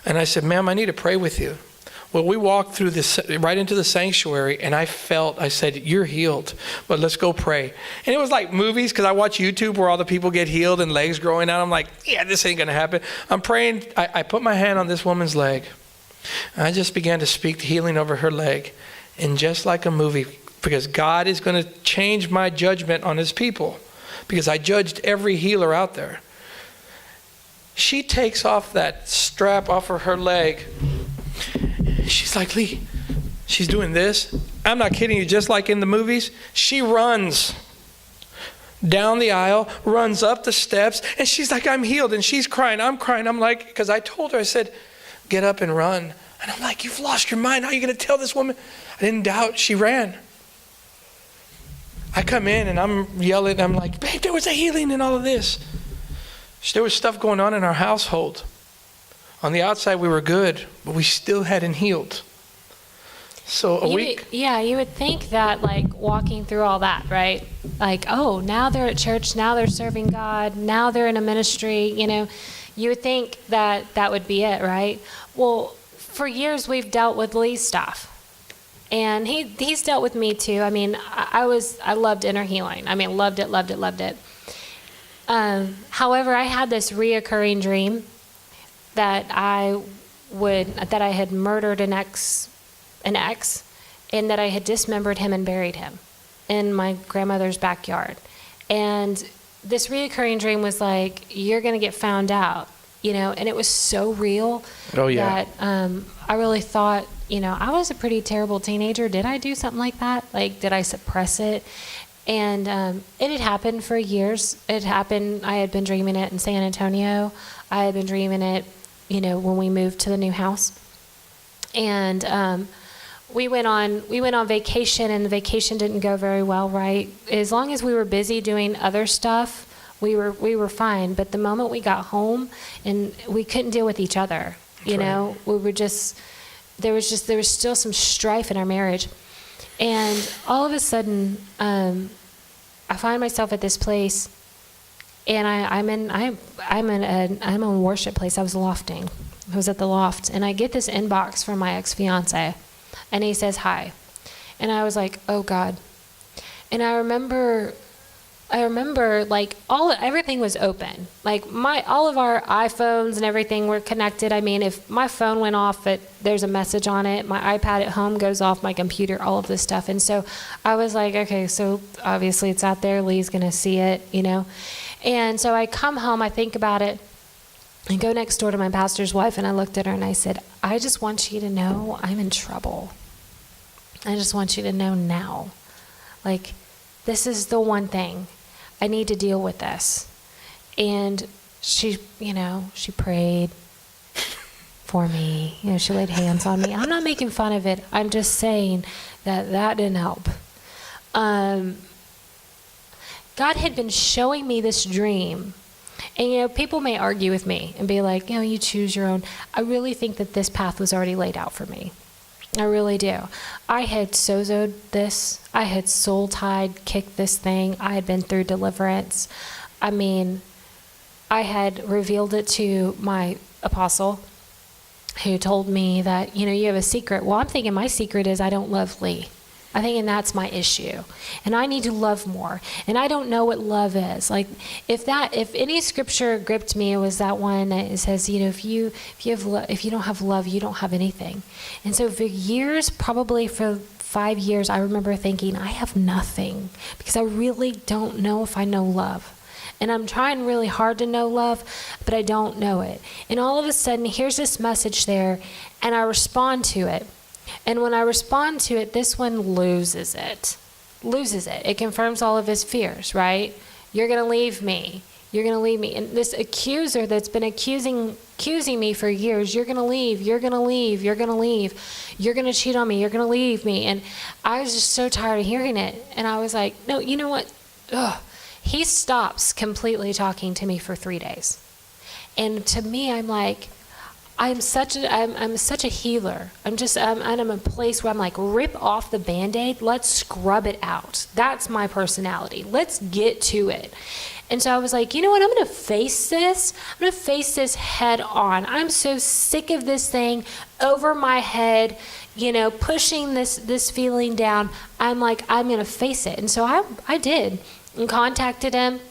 S1: And I said, ma'am, I need to pray with you. Well, we walked through this right into the sanctuary, and I said, you're healed, but let's go pray. And it was like movies, because I watch YouTube where all the people get healed and legs growing out. I'm like, yeah, this ain't going to happen. I'm praying. I put my hand on this woman's leg, and I just began to speak healing over her leg. And just like a movie, because God is going to change my judgment on his people, because I judged every healer out there. She takes off that strap off of her leg. She's like, Lee, she's doing this. I'm not kidding you, just like in the movies. She runs down the aisle, runs up the steps, and she's like, I'm healed. And she's crying, I'm crying. I'm like, because I told her, I said, get up and run. And I'm like, you've lost your mind. How are you going to tell this woman? I didn't doubt. She ran. I come in and I'm yelling. I'm like, babe, there was a healing in all of this. There was stuff going on in our household. On the outside, we were good, but we still hadn't healed. So a week.
S2: Yeah, you would think that, like, walking through all that, right? Like, oh, now they're at church, now they're serving God, now they're in a ministry, You would think that that would be it, right? Well, for years we've dealt with Lee's stuff. And he's dealt with me too. I mean, I loved inner healing. I mean, loved it. However, I had this reoccurring dream that I had murdered an ex, and that I had dismembered him and buried him in my grandmother's backyard. And this reoccurring dream was like, you're going to get found out, and it was so real.
S1: Oh, yeah.
S2: That I really thought, I was a pretty terrible teenager. Did I do something like that? Like, did I suppress it? And it had happened for years. It happened. I had been dreaming it in San Antonio. I had been dreaming it, when we moved to the new house. And we went on vacation, and the vacation didn't go very well, right? As long as we were busy doing other stuff, we were fine. But the moment we got home, and we couldn't deal with each other, we were just there was still some strife in our marriage. And all of a sudden, I find myself at this place, and I'm in a worship place. I was lofting. I was at the loft, and I get this inbox from my ex-fiance, and he says hi, and I was like, oh God. And I remember like everything was open. Like all of our iPhones and everything were connected. I mean, if my phone went off, there's a message on it. My iPad at home goes off, my computer, all of this stuff. And so I was like, okay, so obviously it's out there. Lee's going to see it, And so I come home, I think about it, and go next door to my pastor's wife, and I looked at her and I said, I just want you to know I'm in trouble. I just want you to know now. Like, this is the one thing. I need to deal with this. And she prayed for me. She laid hands on me. I'm not making fun of it. I'm just saying that didn't help. God had been showing me this dream. And, people may argue with me and be like, you choose your own. I really think that this path was already laid out for me. I really do. I had sozoed this. I had soul-tied, kicked this thing. I had been through deliverance. I had revealed it to my apostle, who told me that, you have a secret. Well, I'm thinking my secret is I don't love Lee. I think, and that's my issue. And I need to love more. And I don't know what love is. Like, if any scripture gripped me, it was that one that says, if you don't have love, you don't have anything. And so for years, probably for 5 years, I remember thinking, I have nothing, because I really don't know if I know love. And I'm trying really hard to know love, but I don't know it. And all of a sudden, here's this message there, and I respond to it. And when I respond to it, this one loses it. It confirms all of his fears, right? You're going to leave me. You're going to leave me. And this accuser that's been accusing me for years, you're going to leave, you're going to leave, you're going to leave. You're going to cheat on me, you're going to leave me. And I was just so tired of hearing it. And I was like, no, you know what? Ugh. He stops completely talking to me for 3 days. And to me, I'm like, I'm such a healer. I'm a place where I'm like, rip off the Band-Aid, let's scrub it out. That's my personality. Let's get to it. And so I was like, you know what, I'm going to face this. I'm going to face this head on. I'm so sick of this thing over my head, pushing this feeling down. I'm like, I'm going to face it. And so I did, and contacted him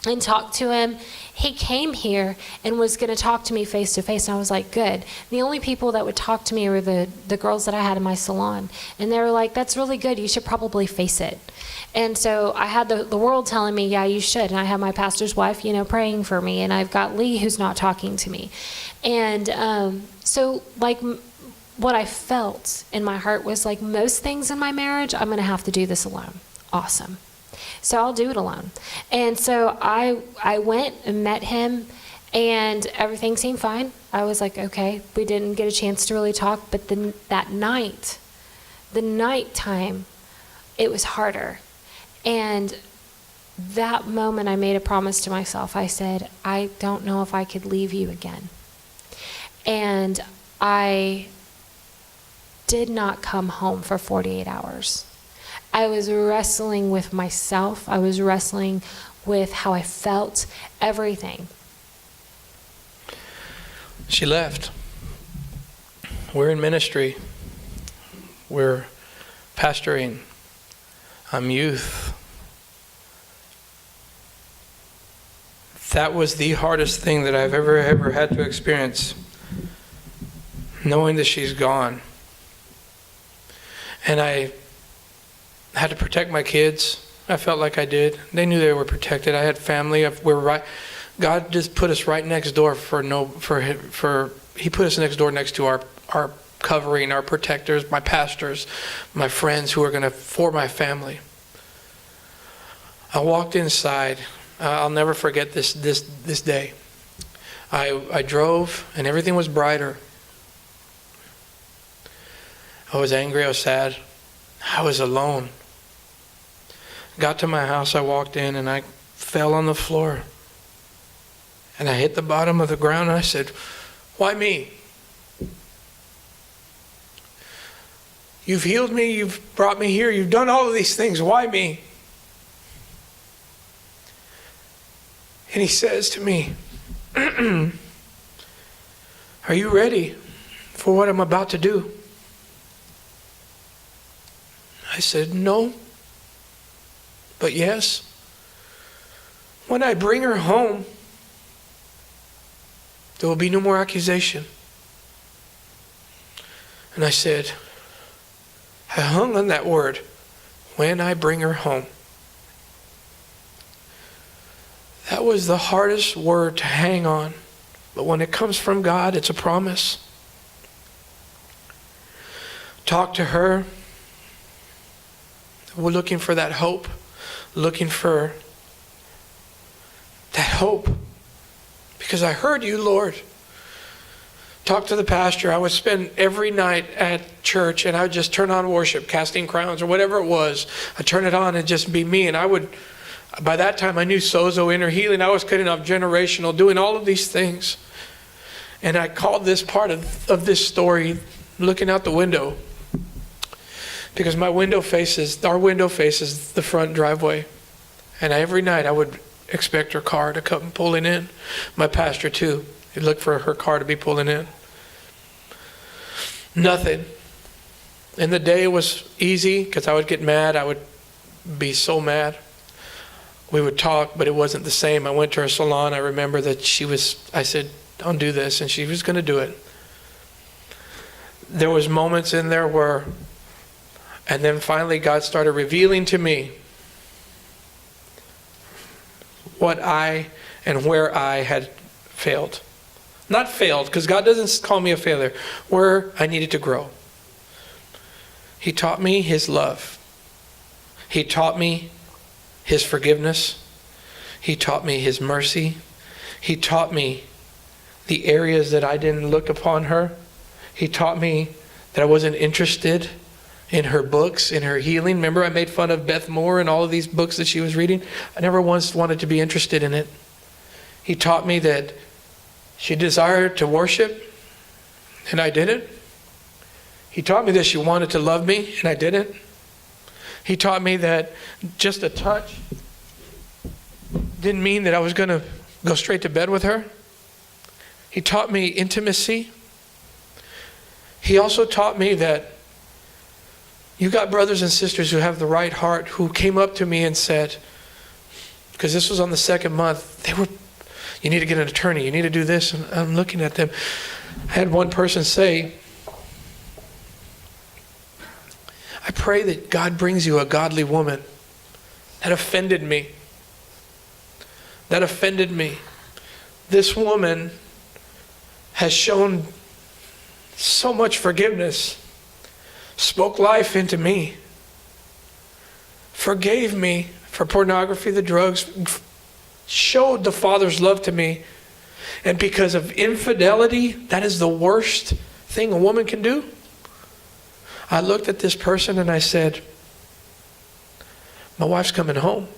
S2: and talked to him. He came here and was going to talk to me face to face, and I was like, good. The only people that would talk to me were the girls that I had in my salon, and they were like, that's really good, you should probably face it. And so I had the world telling me, yeah, you should, and I have my pastor's wife, praying for me, and I've got Lee who's not talking to me. And so like what I felt in my heart was like, most things in my marriage, I'm going to have to do this alone. Awesome. So I'll do it alone. And so I went and met him, and everything seemed fine. I was like, okay, we didn't get a chance to really talk, but then that night, the nighttime, it was harder. And that moment I made a promise to myself. I said, I don't know if I could leave you again. And I did not come home for 48 hours. I was wrestling with myself. I was wrestling with how I felt, everything.
S1: She left. We're in ministry. We're pastoring. I'm youth. That was the hardest thing that I've ever had to experience, knowing that she's gone. And I had to protect my kids. I felt like I did. They knew they were protected. I had family. God just put us right next door He put us next door next to our covering, our protectors, my pastors, my friends who are for my family. I walked inside. I'll never forget this day. I drove, and everything was brighter. I was angry. I was sad. I was alone. Got to my house. I walked in, and I fell on the floor. And I hit the bottom of the ground, and I said, why me? You've healed me. You've brought me here. You've done all of these things. Why me? And he says to me, are you ready for what I'm about to do? I said, no, but yes. When I bring her home, there will be no more accusation. And I said, I hung on that word, when I bring her home. That was the hardest word to hang on. But when it comes from God, it's a promise. Talk to her. We're looking for that hope. looking for that hope. Because I heard you, Lord. Talk to the pastor. I would spend every night at church and I would just turn on worship, Casting Crowns or whatever it was. I'd turn it on and just be me. And I would, by that time I knew Sozo, Inner Healing. I was cutting off Generational, doing all of these things. And I called this part of this story looking out the window. Because our window faces the front driveway. And every night I would expect her car to come pulling in. My pastor too. He'd look for her car to be pulling in. Nothing. And the day was easy because I would get mad. I would be so mad. We would talk, but it wasn't the same. I went to her salon. I remember that I said, don't do this. And she was going to do it. There was moments in there where, and then finally God started revealing to me what I and where I had failed. Not failed, because God doesn't call me a failure. Where I needed to grow. He taught me His love. He taught me His forgiveness. He taught me His mercy. He taught me the areas that I didn't look upon her. He taught me that I wasn't interested in her books, in her healing. Remember I made fun of Beth Moore and all of these books that she was reading? I never once wanted to be interested in it. He taught me that she desired to worship, and I didn't. He taught me that she wanted to love me, and I didn't. He taught me that just a touch didn't mean that I was going to go straight to bed with her. He taught me intimacy. He also taught me that you got brothers and sisters who have the right heart who came up to me and said, because this was on the second month, you need to get an attorney, you need to do this. And I'm looking at them. I had one person say, I pray that God brings you a godly woman. That offended me. That offended me. This woman has shown so much forgiveness, spoke life into me, forgave me for pornography, the drugs, showed the Father's love to me. And because of infidelity, that is the worst thing a woman can do. I looked at this person and I said, my wife's coming home.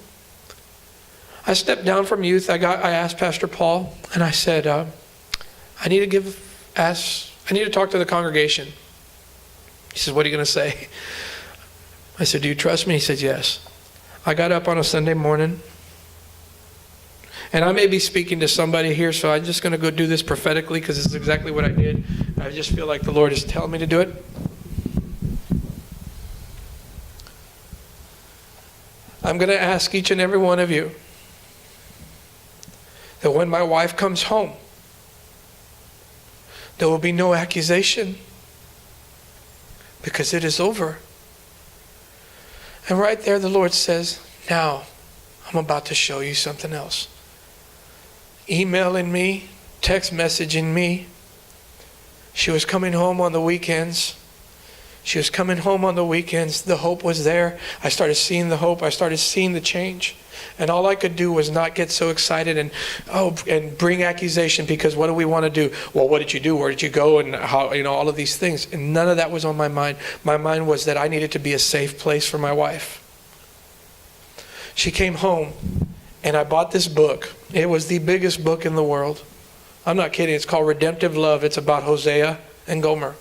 S1: I stepped down from youth. I asked Pastor Paul and I said, I need to talk to the congregation. He said, what are you going to say? I said, do you trust me? He said, yes. I got up on a Sunday morning. And I may be speaking to somebody here, so I'm just going to go do this prophetically because this is exactly what I did. I just feel like the Lord is telling me to do it. I'm going to ask each and every one of you that when my wife comes home, there will be no accusation because it is over. And right there the Lord says, now I'm about to show you something else. Emailing me, text messaging me. She was coming home on the weekends. The hope was there. I started seeing the hope. I started seeing the change. And all I could do was not get so excited and bring accusation, because what do we want to do? Well, what did you do? Where did you go? And how, all of these things. And none of that was on my mind. My mind was that I needed to be a safe place for my wife. She came home and I bought this book. It was the biggest book in the world. I'm not kidding. It's called Redemptive Love. It's about Hosea and Gomer.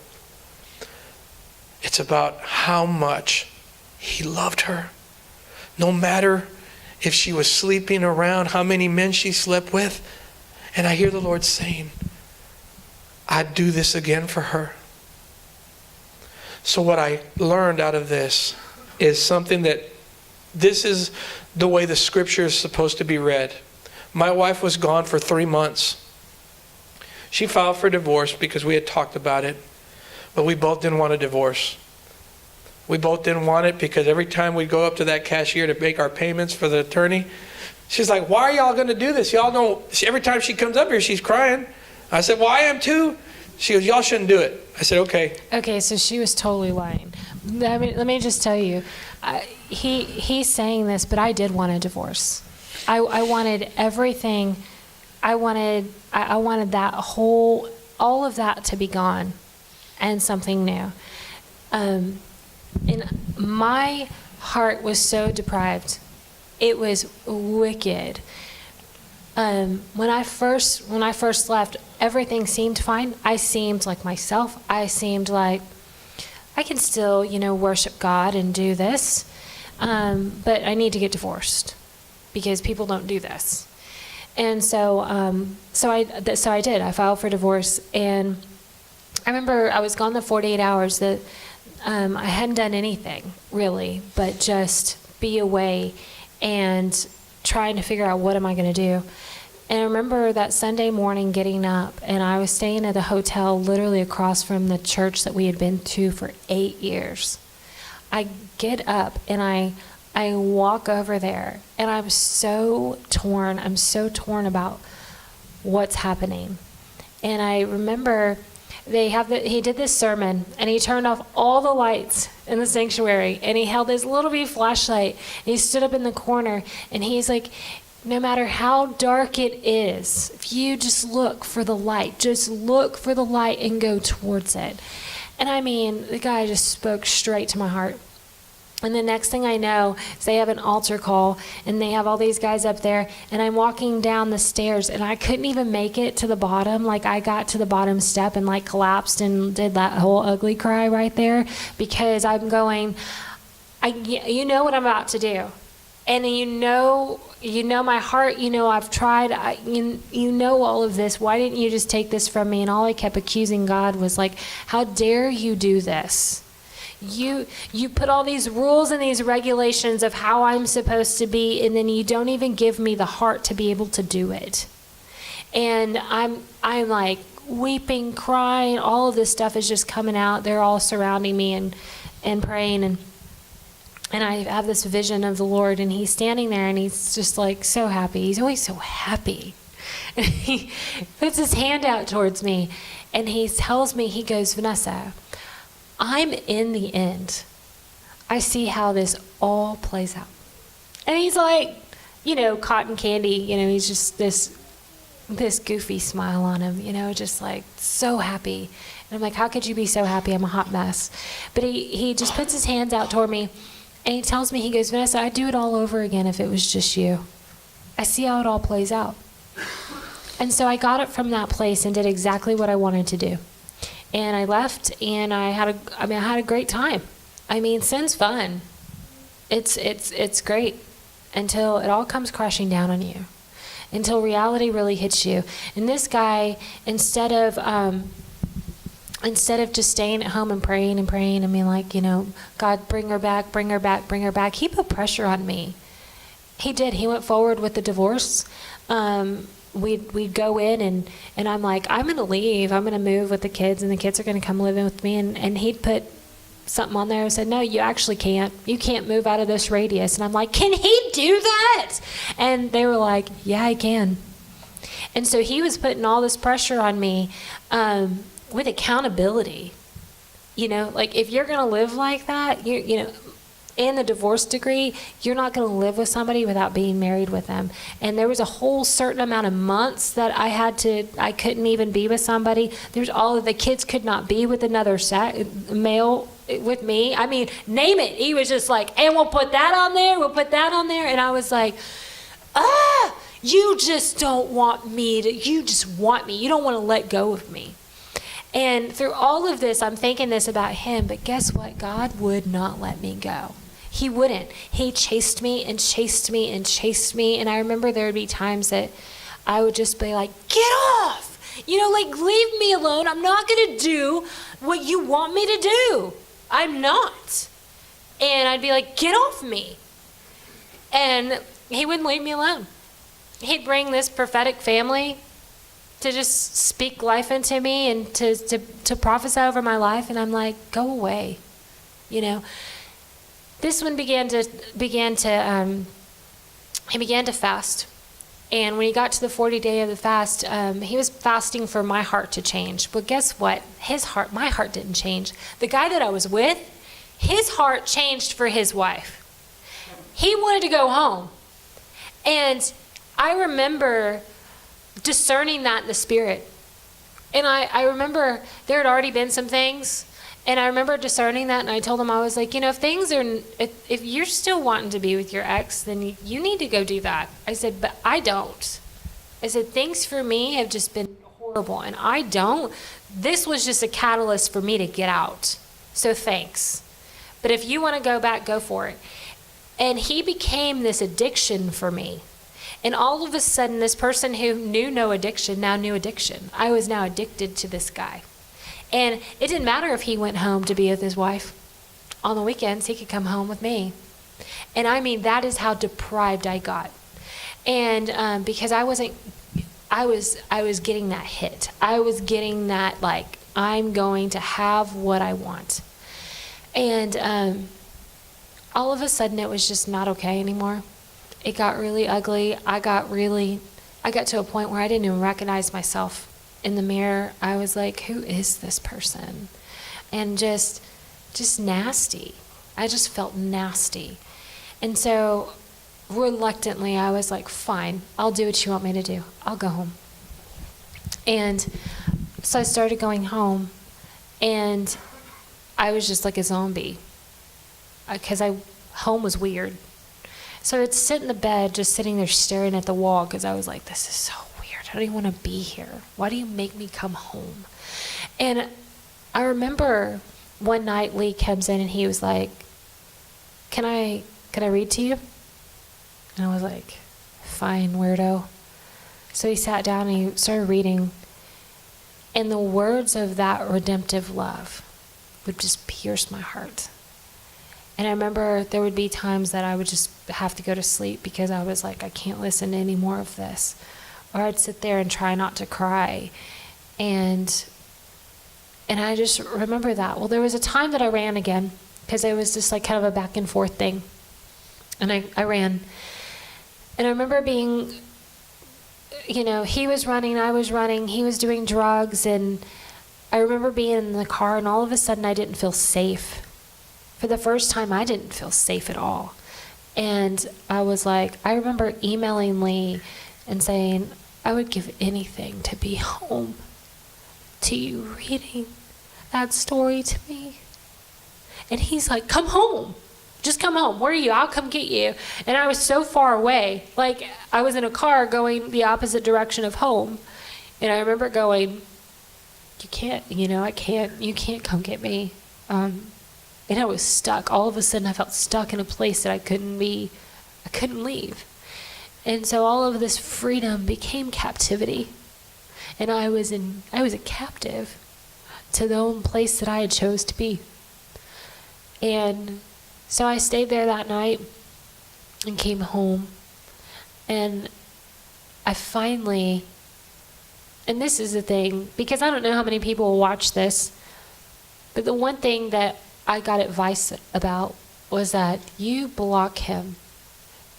S1: It's about how much he loved her. No matter if she was sleeping around, how many men she slept with. And I hear the Lord saying, I'd do this again for her. So what I learned out of this is something that this is the way the scripture is supposed to be read. My wife was gone for 3 months. She filed for divorce because we had talked about it, but we both didn't want a divorce. We both didn't want it because every time we'd go up to that cashier to make our payments for the attorney, she's like, why are y'all going to do this? Y'all don't, every time she comes up here, she's crying. I said, well, I am too. She goes, y'all shouldn't do it. I said, okay.
S2: Okay, so she was totally lying. Let me just tell you, he's saying this, but I did want a divorce. I wanted everything. I wanted that all of that to be gone, and something new. And my heart was so deprived. It was wicked. When I first left, everything seemed fine. I seemed like myself. I seemed like I can still, worship God and do this, but I need to get divorced because people don't do this. And so I did. I filed for divorce, and I remember I was gone the 48 hours that I hadn't done anything really, but just be away and trying to figure out what am I going to do. And I remember that Sunday morning getting up, and I was staying at a hotel literally across from the church that we had been to for 8 years. I get up and I walk over there, and I'm so torn. I'm so torn about what's happening. And I remember he did this sermon, and he turned off all the lights in the sanctuary, and he held his little bitty flashlight, and he stood up in the corner, and he's like, no matter how dark it is, if you just look for the light, and go towards it. And I mean, the guy just spoke straight to my heart. And the next thing I know is they have an altar call, and they have all these guys up there, and I'm walking down the stairs, and I couldn't even make it to the bottom. Like, I got to the bottom step and collapsed and did that whole ugly cry right there, because I'm going, you know what I'm about to do. And you know my heart, I've tried, you know all of this. Why didn't you just take this from me? And all I kept accusing God was like, how dare you do this? You put all these rules and these regulations of how I'm supposed to be, and then you don't even give me the heart to be able to do it. And I'm like weeping, crying, all of this stuff is just coming out. They're all surrounding me and praying, and I have this vision of the Lord, and he's standing there, and he's just like so happy. He's always so happy. And he puts his hand out towards me, and he tells me, he goes, Vanessa, I'm in the end. I see how this all plays out. And he's like, cotton candy, he's just this goofy smile on him, just like so happy. And I'm like, how could you be so happy? I'm a hot mess. But he just puts his hands out toward me, and he tells me, he goes, Vanessa, I'd do it all over again if it was just you. I see how it all plays out. And so I got it from that place and did exactly what I wanted to do. And I left, and I had a great time. I mean, sin's fun. It's great until it all comes crashing down on you, until reality really hits you. And this guy, instead of just staying at home and praying and being like, God, bring her back, he put pressure on me. He did. He went forward with the divorce. We'd go in, and I'm like, I'm going to leave. I'm going to move with the kids, and the kids are going to come live in with me. And he'd put something on there and said, no, you actually can't. You can't move out of this radius. And I'm like, can he do that? And they were like, yeah, I can. And so he was putting all this pressure on me with accountability. If you're going to live like that, in the divorce decree, you're not going to live with somebody without being married with them. And there was a whole certain amount of months that I couldn't even be with somebody. There's all of the kids could not be with another male with me. I mean, name it. He was just like, and we'll put that on there. And I was like, you just don't want me you just want me. You don't want to let go of me. And through all of this, I'm thinking this about him, but guess what? God would not let me go. He wouldn't. He chased me and chased me and chased me. And I remember there would be times that I would just be like, get off! Leave me alone. I'm not going to do what you want me to do. I'm not. And I'd be like, get off me. And he wouldn't leave me alone. He'd bring this prophetic family to just speak life into me and to prophesy over my life. And I'm like, go away. This one he began to fast. And when he got to the 40 day of the fast, he was fasting for my heart to change. But guess what? My heart didn't change. The guy that I was with, his heart changed for his wife. He wanted to go home. And I remember discerning that in the spirit. And I remember there had already been some things, and I remember discerning that, and I told him, I was like, if you're still wanting to be with your ex, then you need to go do that. I said, but I don't. I said, things for me have just been horrible, and I don't. This was just a catalyst for me to get out. So thanks. But if you want to go back, go for it. And he became this addiction for me. And all of a sudden, this person who knew no addiction now knew addiction. I was now addicted to this guy. And it didn't matter if he went home to be with his wife. On the weekends, he could come home with me. And I mean, that is how deprived I got. And because I was getting that hit. I was getting that, like, I'm going to have what I want. And all of a sudden, it was just not okay anymore. It got really ugly. I got to a point where I didn't even recognize myself in the mirror. I was like, who is this person? And just nasty. I just felt nasty. And so reluctantly, I was like, fine, I'll do what you want me to do. I'll go home. And so I started going home, and I was just like a zombie because home was weird. So I'd sit in the bed, just sitting there staring at the wall, because I was like, this is so weird. I don't even want to be here. Why do you make me come home? And I remember one night Lee comes in and he was like, can I read to you? And I was like, fine, weirdo. So he sat down and he started reading. And the words of that redemptive love would just pierce my heart. And I remember there would be times that I would just have to go to sleep because I was like, I can't listen to any more of this. Or I'd sit there and try not to cry. And I just remember that. Well, there was a time that I ran again because it was just like kind of a back and forth thing. And I ran. And I remember being, he was running, I was running, he was doing drugs. And I remember being in the car, and all of a sudden I didn't feel safe. For the first time, I didn't feel safe at all. And I was like, I remember emailing Lee and saying, I would give anything to be home to you reading that story to me. And he's like, come home. Just come home. Where are you? I'll come get you. And I was so far away. Like, I was in a car going the opposite direction of home. And I remember going, you can't, you can't come get me. And I was stuck. All of a sudden, I felt stuck in a place that I couldn't leave. And so all of this freedom became captivity. And I was a captive to the own place that I had chose to be. And so I stayed there that night and came home. And I finally, and this is the thing, because I don't know how many people will watch this, but the one thing that I got advice about was that you block him.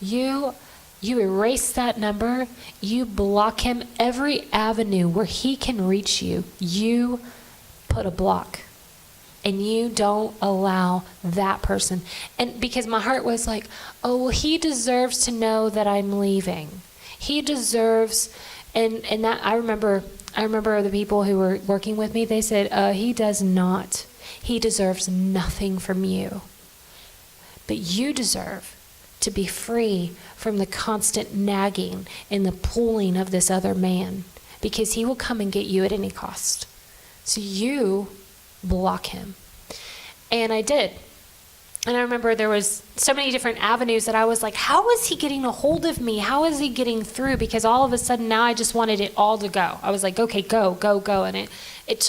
S2: You erase that number. You block him every avenue where he can reach you. You put a block. And you don't allow that person. And because my heart was like, oh, well, he deserves to know that I'm leaving. He deserves, and that I remember the people who were working with me, they said, he does not. He deserves nothing from you. But you deserve to be free from the constant nagging and the pulling of this other man, because he will come and get you at any cost. So you block him. And I did. And I remember there was so many different avenues that I was like, how is he getting a hold of me? How is he getting through? Because all of a sudden now I just wanted it all to go. I was like, okay, go. And it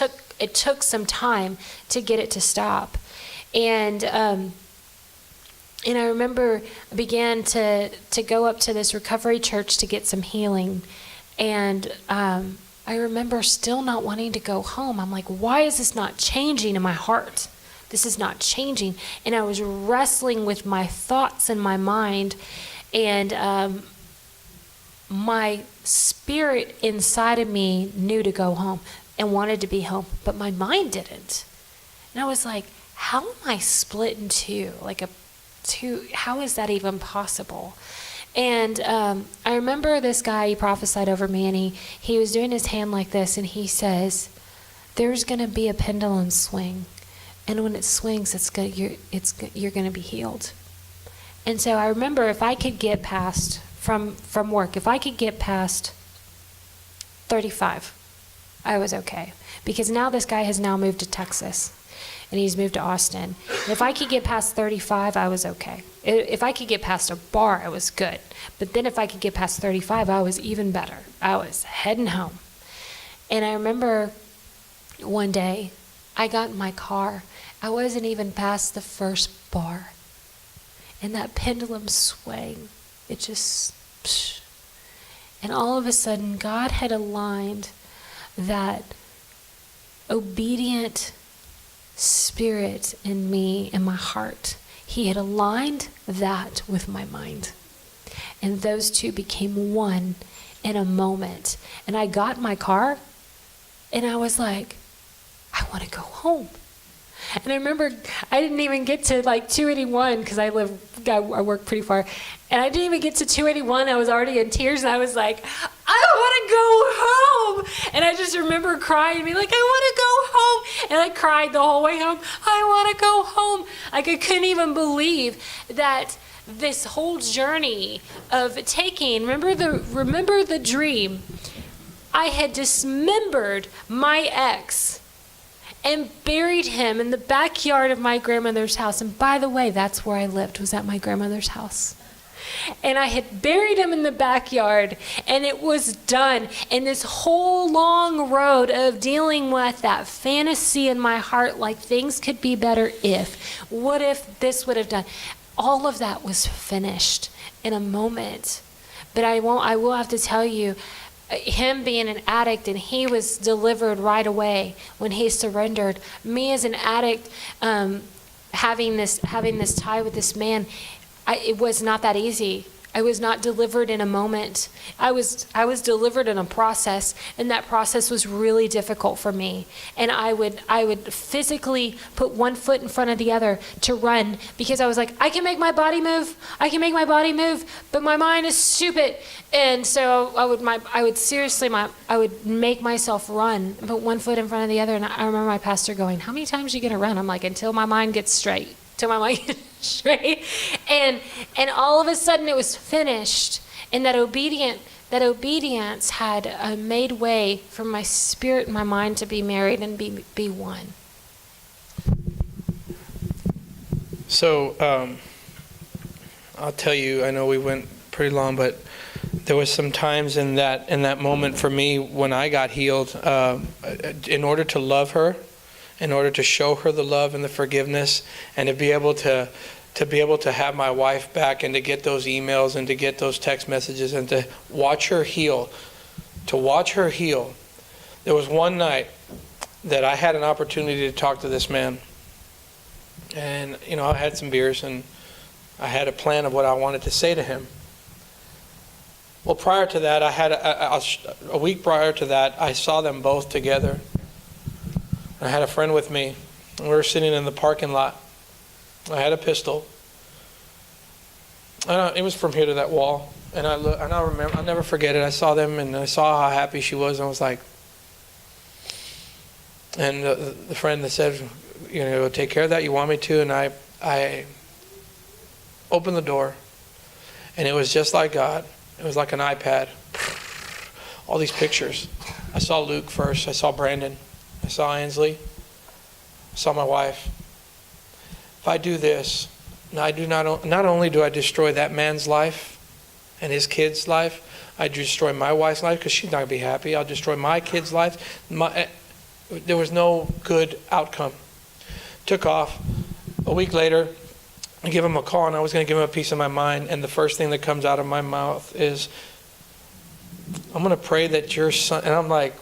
S2: took some time to get it to stop. And I remember I began to go up to this recovery church to get some healing. And I remember still not wanting to go home. I'm like, why is this not changing in my heart? This is not changing. And I was wrestling with my thoughts in my mind. And my spirit inside of me knew to go home and wanted to be home, but my mind didn't. And I was like, how am I split in two? Like a two, how is that even possible? And I remember this guy, he prophesied over me, and he was doing his hand like this, and he says, there's going to be a pendulum swing. And when it swings, you're going to be healed. And so I remember if I could get past, from work, if I could get past 35, I was okay. Because now this guy has now moved to Texas, and he's moved to Austin. If I could get past 35, I was okay. If I could get past a bar, I was good. But then if I could get past 35, I was even better. I was heading home. And I remember one day, I got in my car. I wasn't even past the first bar. And that pendulum swang. It just, psh. And all of a sudden, God had aligned that obedient spirit in me and my heart. He had aligned that with my mind. And those two became one in a moment. And I got in my car, and I was like, I want to go home. And I remember I didn't even get to like 281 because I work pretty far. And I didn't even get to 281. I was already in tears, and I was like, I want to go home. And I just remember crying and being like, I want to go home. And I cried the whole way home. I want to go home. Like I couldn't even believe that this whole journey of taking, remember the dream. I had dismembered my ex and buried him in the backyard of my grandmother's house. And by the way, that's where I lived, was at my grandmother's house. And I had buried him in the backyard, and it was done. And this whole long road of dealing with that fantasy in my heart, like things could be better what if this would have done? All of that was finished in a moment. But I will have to tell you, him being an addict, and he was delivered right away when he surrendered. Me as an addict, having this tie with this man, it was not that easy. I was not delivered in a moment. I was delivered in a process, and that process was really difficult for me. And I would physically put one foot in front of the other to run, because I was like, I can make my body move, but my mind is stupid. And so I would make myself run, put one foot in front of the other. And I remember my pastor going, how many times are you going to run? I'm like, until my mind gets straight. Straight. And all of a sudden it was finished, and that obedience had made way for my spirit and my mind to be married and be one.
S1: So I'll tell you, I know we went pretty long, but there was some times in that moment for me when I got healed, in order to love her, in order to show her the love and the forgiveness, and to be able to have my wife back, and to get those emails and to get those text messages and to watch her heal. There was one night that I had an opportunity to talk to this man. And, I had some beers, and I had a plan of what I wanted to say to him. Well, prior to that, I had a week prior to that, I saw them both together. I had a friend with me, and we were sitting in the parking lot. I had a pistol. It was from here to that wall, and I'll never forget it. I saw them, and I saw how happy she was, and I was like, and the friend that said, take care of that, you want me to? And I opened the door, and it was just like God. It was like an iPad. All these pictures. I saw Luke first. I saw Brandon. I saw Ainsley. I saw my wife. If I do this, not only do I destroy that man's life and his kid's life, I destroy my wife's life because she's not going to be happy. I'll destroy my kid's life. There was no good outcome. Took off. A week later, I give him a call, and I was going to give him a piece of my mind, and the first thing that comes out of my mouth is, I'm going to pray that your son, and I'm like,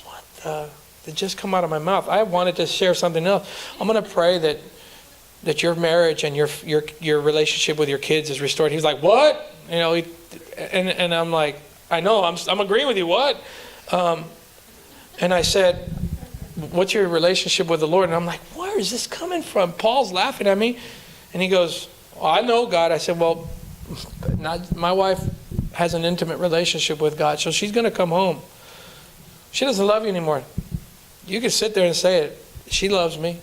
S1: what the? It just come out of my mouth. I wanted to share something else. I'm going to pray that your marriage and your relationship with your kids is restored. He's like, what? And I'm like, I know, I'm agreeing with you. What? And I said, what's your relationship with the Lord? And I'm like, where is this coming from? Paul's laughing at me. And he goes, well, I know God. I said, well, my wife has an intimate relationship with God, so she's going to come home. She doesn't love you anymore. You can sit there and say it. She loves me.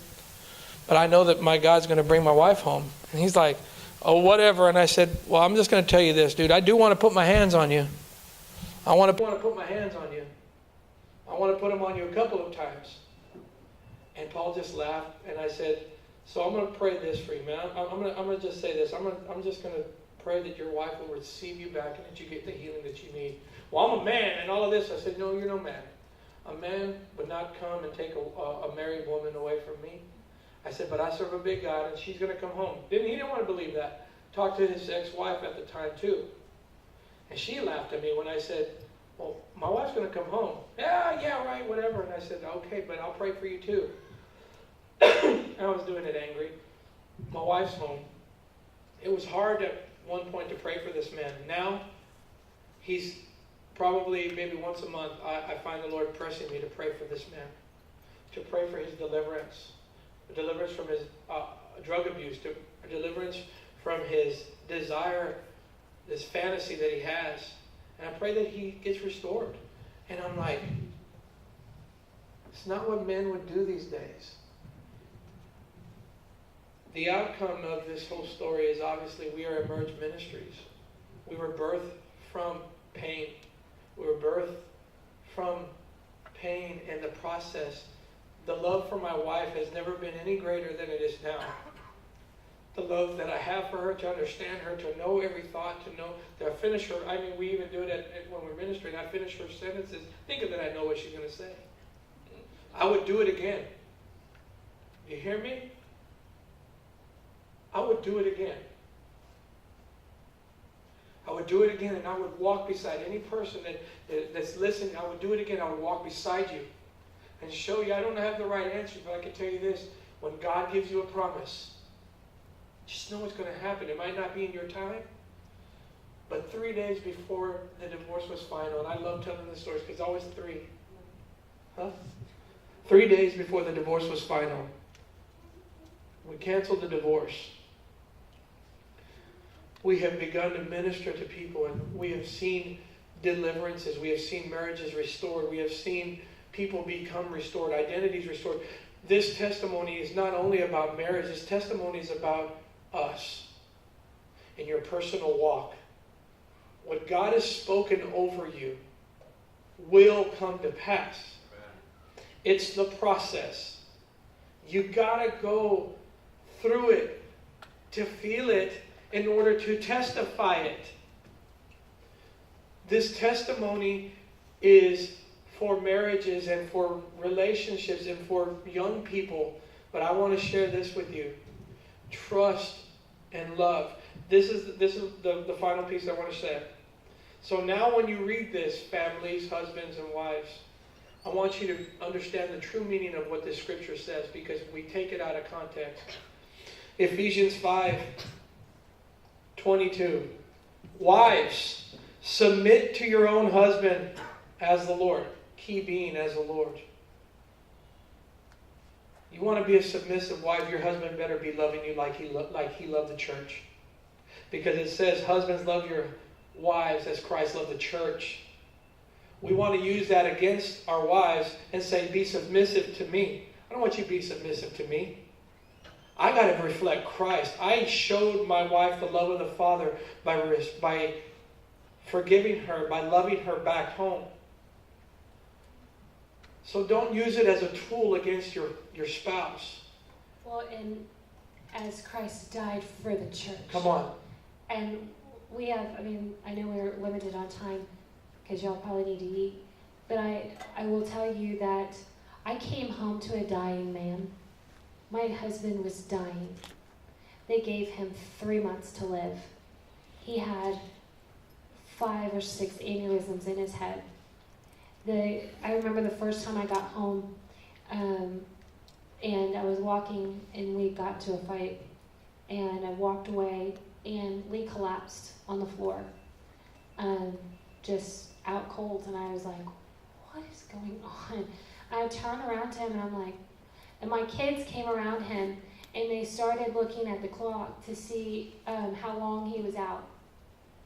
S1: But I know that my God's going to bring my wife home. And he's like, oh, whatever. And I said, well, I'm just going to tell you this, dude. I do want to put my hands on you. I want to put my hands on you. I want to put them on you a couple of times. And Paul just laughed. And I said, so I'm going to pray this for you, man. I'm going to just say this. I'm just going to pray that your wife will receive you back and that you get the healing that you need. Well, I'm a man and all of this. I said, no, you're no man. A man would not come and take a married woman away from me. I said, but I serve a big God and she's going to come home. He didn't want to believe that. Talked to his ex-wife at the time too. And she laughed at me when I said, well, my wife's going to come home. Yeah, right, whatever. And I said, okay, but I'll pray for you too. I was doing it angry. My wife's home. It was hard at one point to pray for this man. Now, he's probably maybe once a month, I find the Lord pressing me to pray for this man, to pray for his deliverance, a deliverance from his drug abuse, a deliverance from his desire, this fantasy that he has. And I pray that he gets restored. And I'm like, it's not what men would do these days. The outcome of this whole story is obviously we are Emerge Ministries. We were birthed from pain. We were birthed from pain and the process. The love for my wife has never been any greater than it is now. The love that I have for her, to understand her, to know every thought, to know, to finish her. I mean, we even do it when we're ministering. I finish her sentences thinking that I know what she's going to say. I would do it again. You hear me? I would do it again. I would do it again, and I would walk beside any person that's listening. I would do it again. I would walk beside you and show you. I don't have the right answer, but I can tell you this. When God gives you a promise, just know what's going to happen. It might not be in your time, but 3 days before the divorce was final, and I love telling the stories because it's always 3. 3 days before the divorce was final, we canceled the divorce. We have begun to minister to people, and we have seen deliverances. We have seen marriages restored. We have seen people become restored, identities restored. This testimony is not only about marriage. This testimony is about us in your personal walk. What God has spoken over you will come to pass. It's the process. You got to go through it to feel it in order to testify it. This testimony is for marriages and for relationships and for young people. But I want to share this with you. Trust and love. This is the final piece I want to say. So now when you read this, families, husbands and wives, I want you to understand the true meaning of what this scripture says, because we take it out of context. Ephesians 5:22. Wives, submit to your own husband as the Lord. Key being as the Lord. You want to be a submissive wife, your husband better be loving you like he loved the church. Because it says, husbands, love your wives as Christ loved the church. We want to use that against our wives and say, be submissive to me. I don't want you to be submissive to me. I got to reflect Christ. I showed my wife the love of the Father by forgiving her, by loving her back home. So don't use it as a tool against your spouse.
S2: Well, and as Christ died for the church.
S1: Come on.
S2: And we have, I know we're limited on time because y'all probably need to eat. But I will tell you that I came home to a dying man. My husband was dying. They gave him 3 months to live. He had 5 or 6 aneurysms in his head. I remember the first time I got home, and I was walking, and we got to a fight, and I walked away, and Lee collapsed on the floor, just out cold, and I was like, what is going on? I turned around to him and I'm like, and my kids came around him and they started looking at the clock to see how long he was out.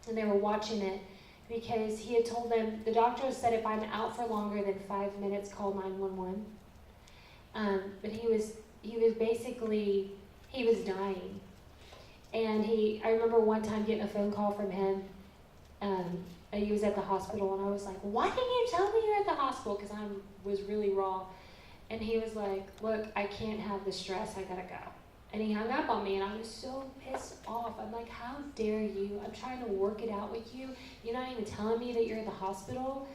S2: And they were watching it because he had told them, the doctor said if I'm out for longer than 5 minutes, call 911. But he was basically, he was dying. And I remember one time getting a phone call from him. He was at the hospital, and I was like, why didn't you tell me you're at the hospital? Because I was really raw. And he was like, look, I can't have the stress. I gotta go. And he hung up on me, and I was so pissed off. I'm like, how dare you? I'm trying to work it out with you. You're not even telling me that you're at the hospital.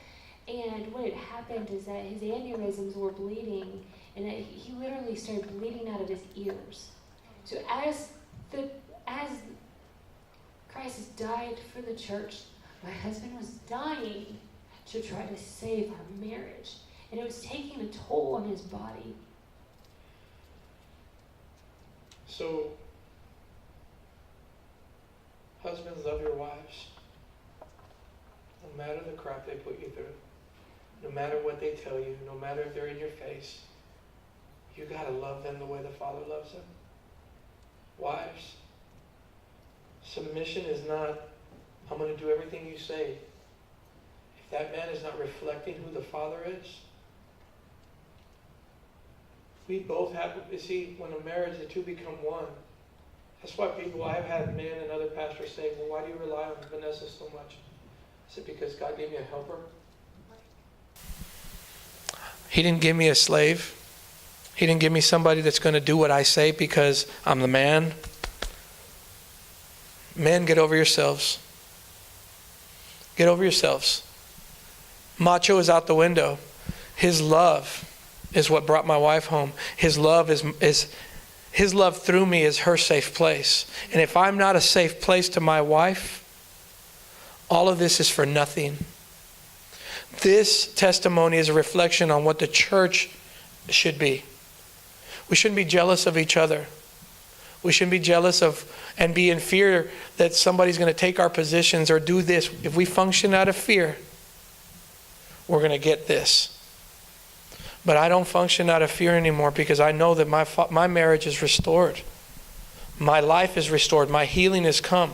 S2: And what had happened is that his aneurysms were bleeding, and that he literally started bleeding out of his ears. So as Christ has died for the church, my husband was dying to try to save our marriage. And it was taking a toll on his body.
S1: So, husbands, love your wives. No matter the crap they put you through, no matter what they tell you, no matter if they're in your face, you gotta love them the way the Father loves them. Wives, submission is not, I'm going to do everything you say. If that man is not reflecting who the Father is, we both have, you see, when a marriage, the two become one. That's why I've had men and other pastors say, well, why do you rely on Vanessa so much? I said, because God gave me a helper. He didn't give me a slave. He didn't give me somebody that's going to do what I say because I'm the man. Men, get over yourselves. Get over yourselves. Macho is out the window. His love is what brought my wife home. His love his love through me is her safe place. And if I'm not a safe place to my wife, all of this is for nothing. This testimony is a reflection on what the church should be. We shouldn't be jealous of each other. We shouldn't be jealous of and be in fear that somebody's going to take our positions or do this. If we function out of fear, we're going to get this. But I don't function out of fear anymore because I know that my marriage is restored. My life is restored. My healing has come.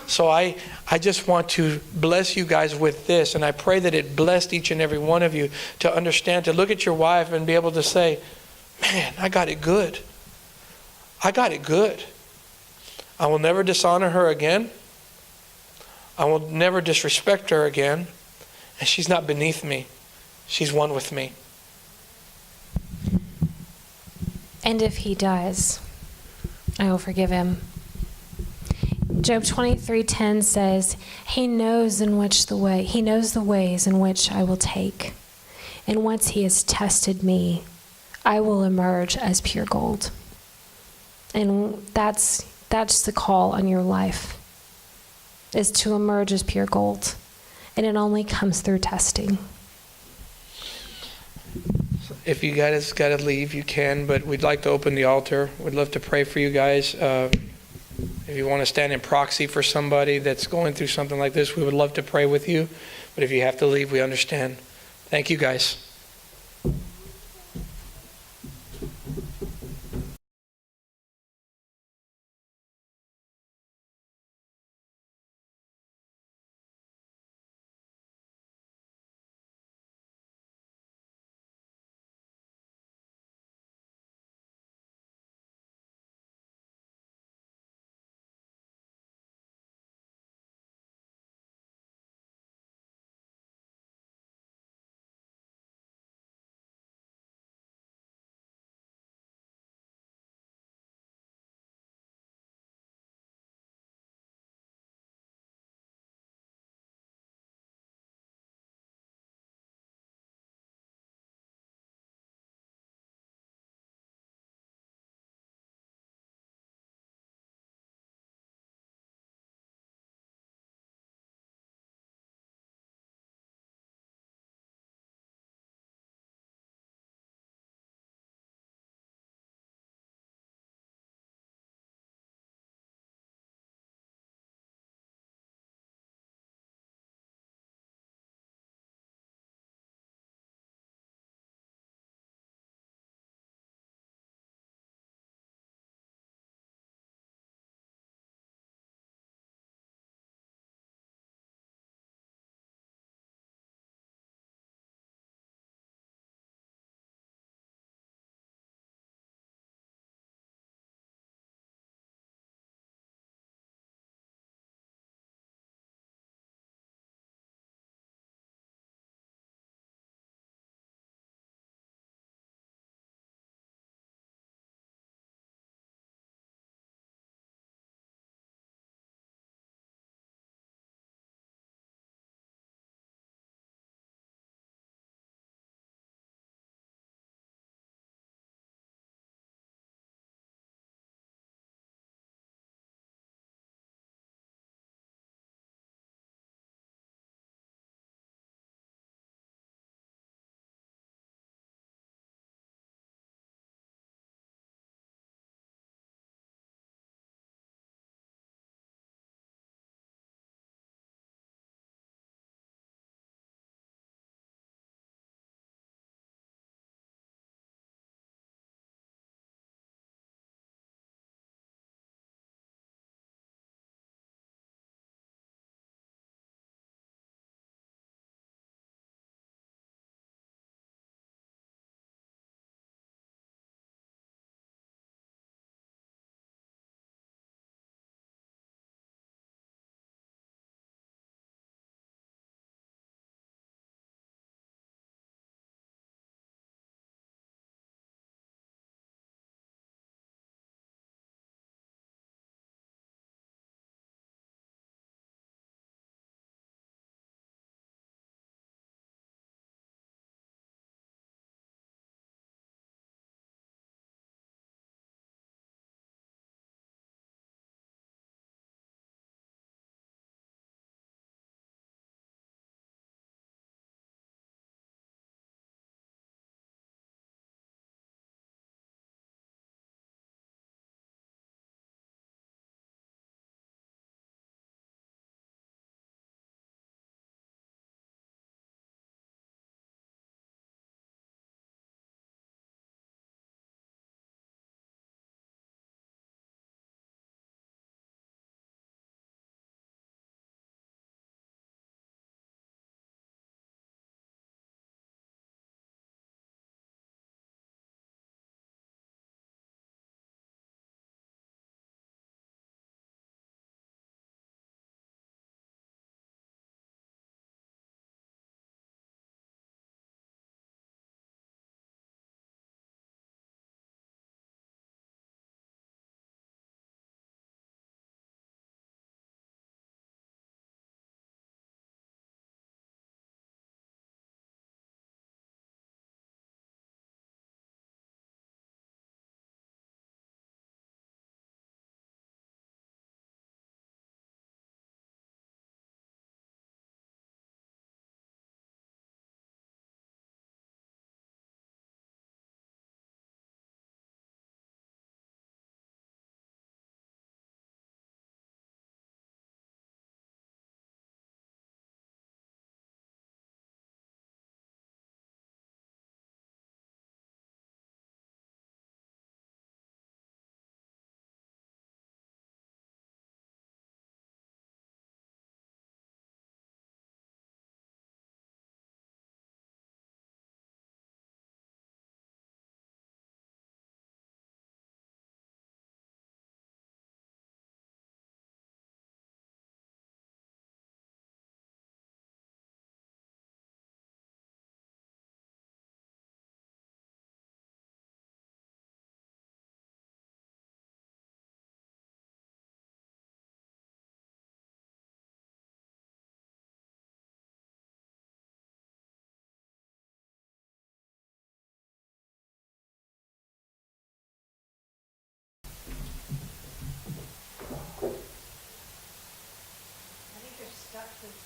S1: So I just want to bless you guys with this, and I pray that it blessed each and every one of you to understand, to look at your wife and be able to say, man, I got it good. I got it good. I will never dishonor her again. I will never disrespect her again. And she's not beneath me. She's one with me.
S2: And if he does, I will forgive him. Job 23:10 says, he knows the ways in which I will take. And once he has tested me, I will emerge as pure gold. And that's the call on your life, is to emerge as pure gold. And it only comes through testing.
S1: If you guys got to leave, you can, but we'd like to open the altar. We'd love to pray for you guys. If you want to stand in proxy for somebody that's going through something like this, we would love to pray with you. But if you have to leave, we understand. Thank you, guys.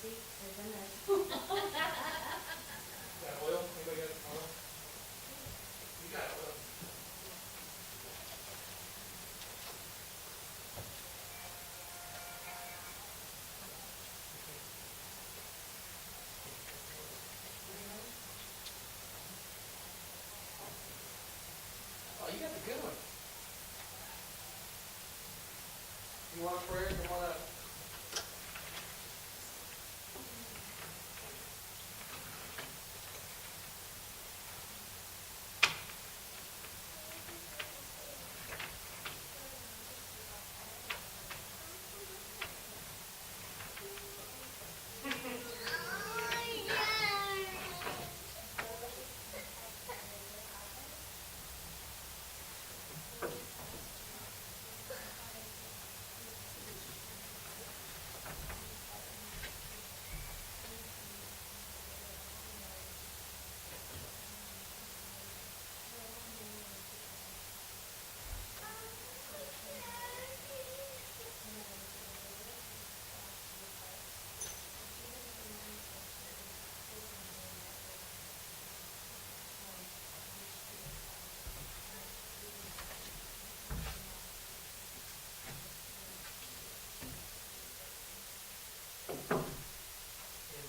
S1: Got oil? Anybody got oil? You got oil. Oh, you got the good one. You want prayer? You want to? In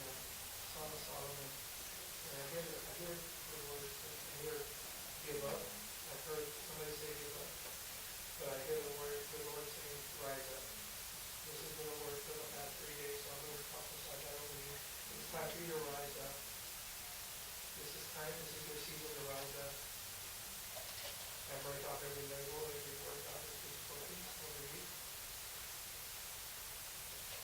S1: Song of Solomon, and I hear the word, I hear give up. I've heard somebody say give up, but I hear the Lord saying rise up. This has been a word for the past 3 days, so I'm going to prophesy that over you. It's time for you to rise up. This is time, this is your season to rise up and break off every label,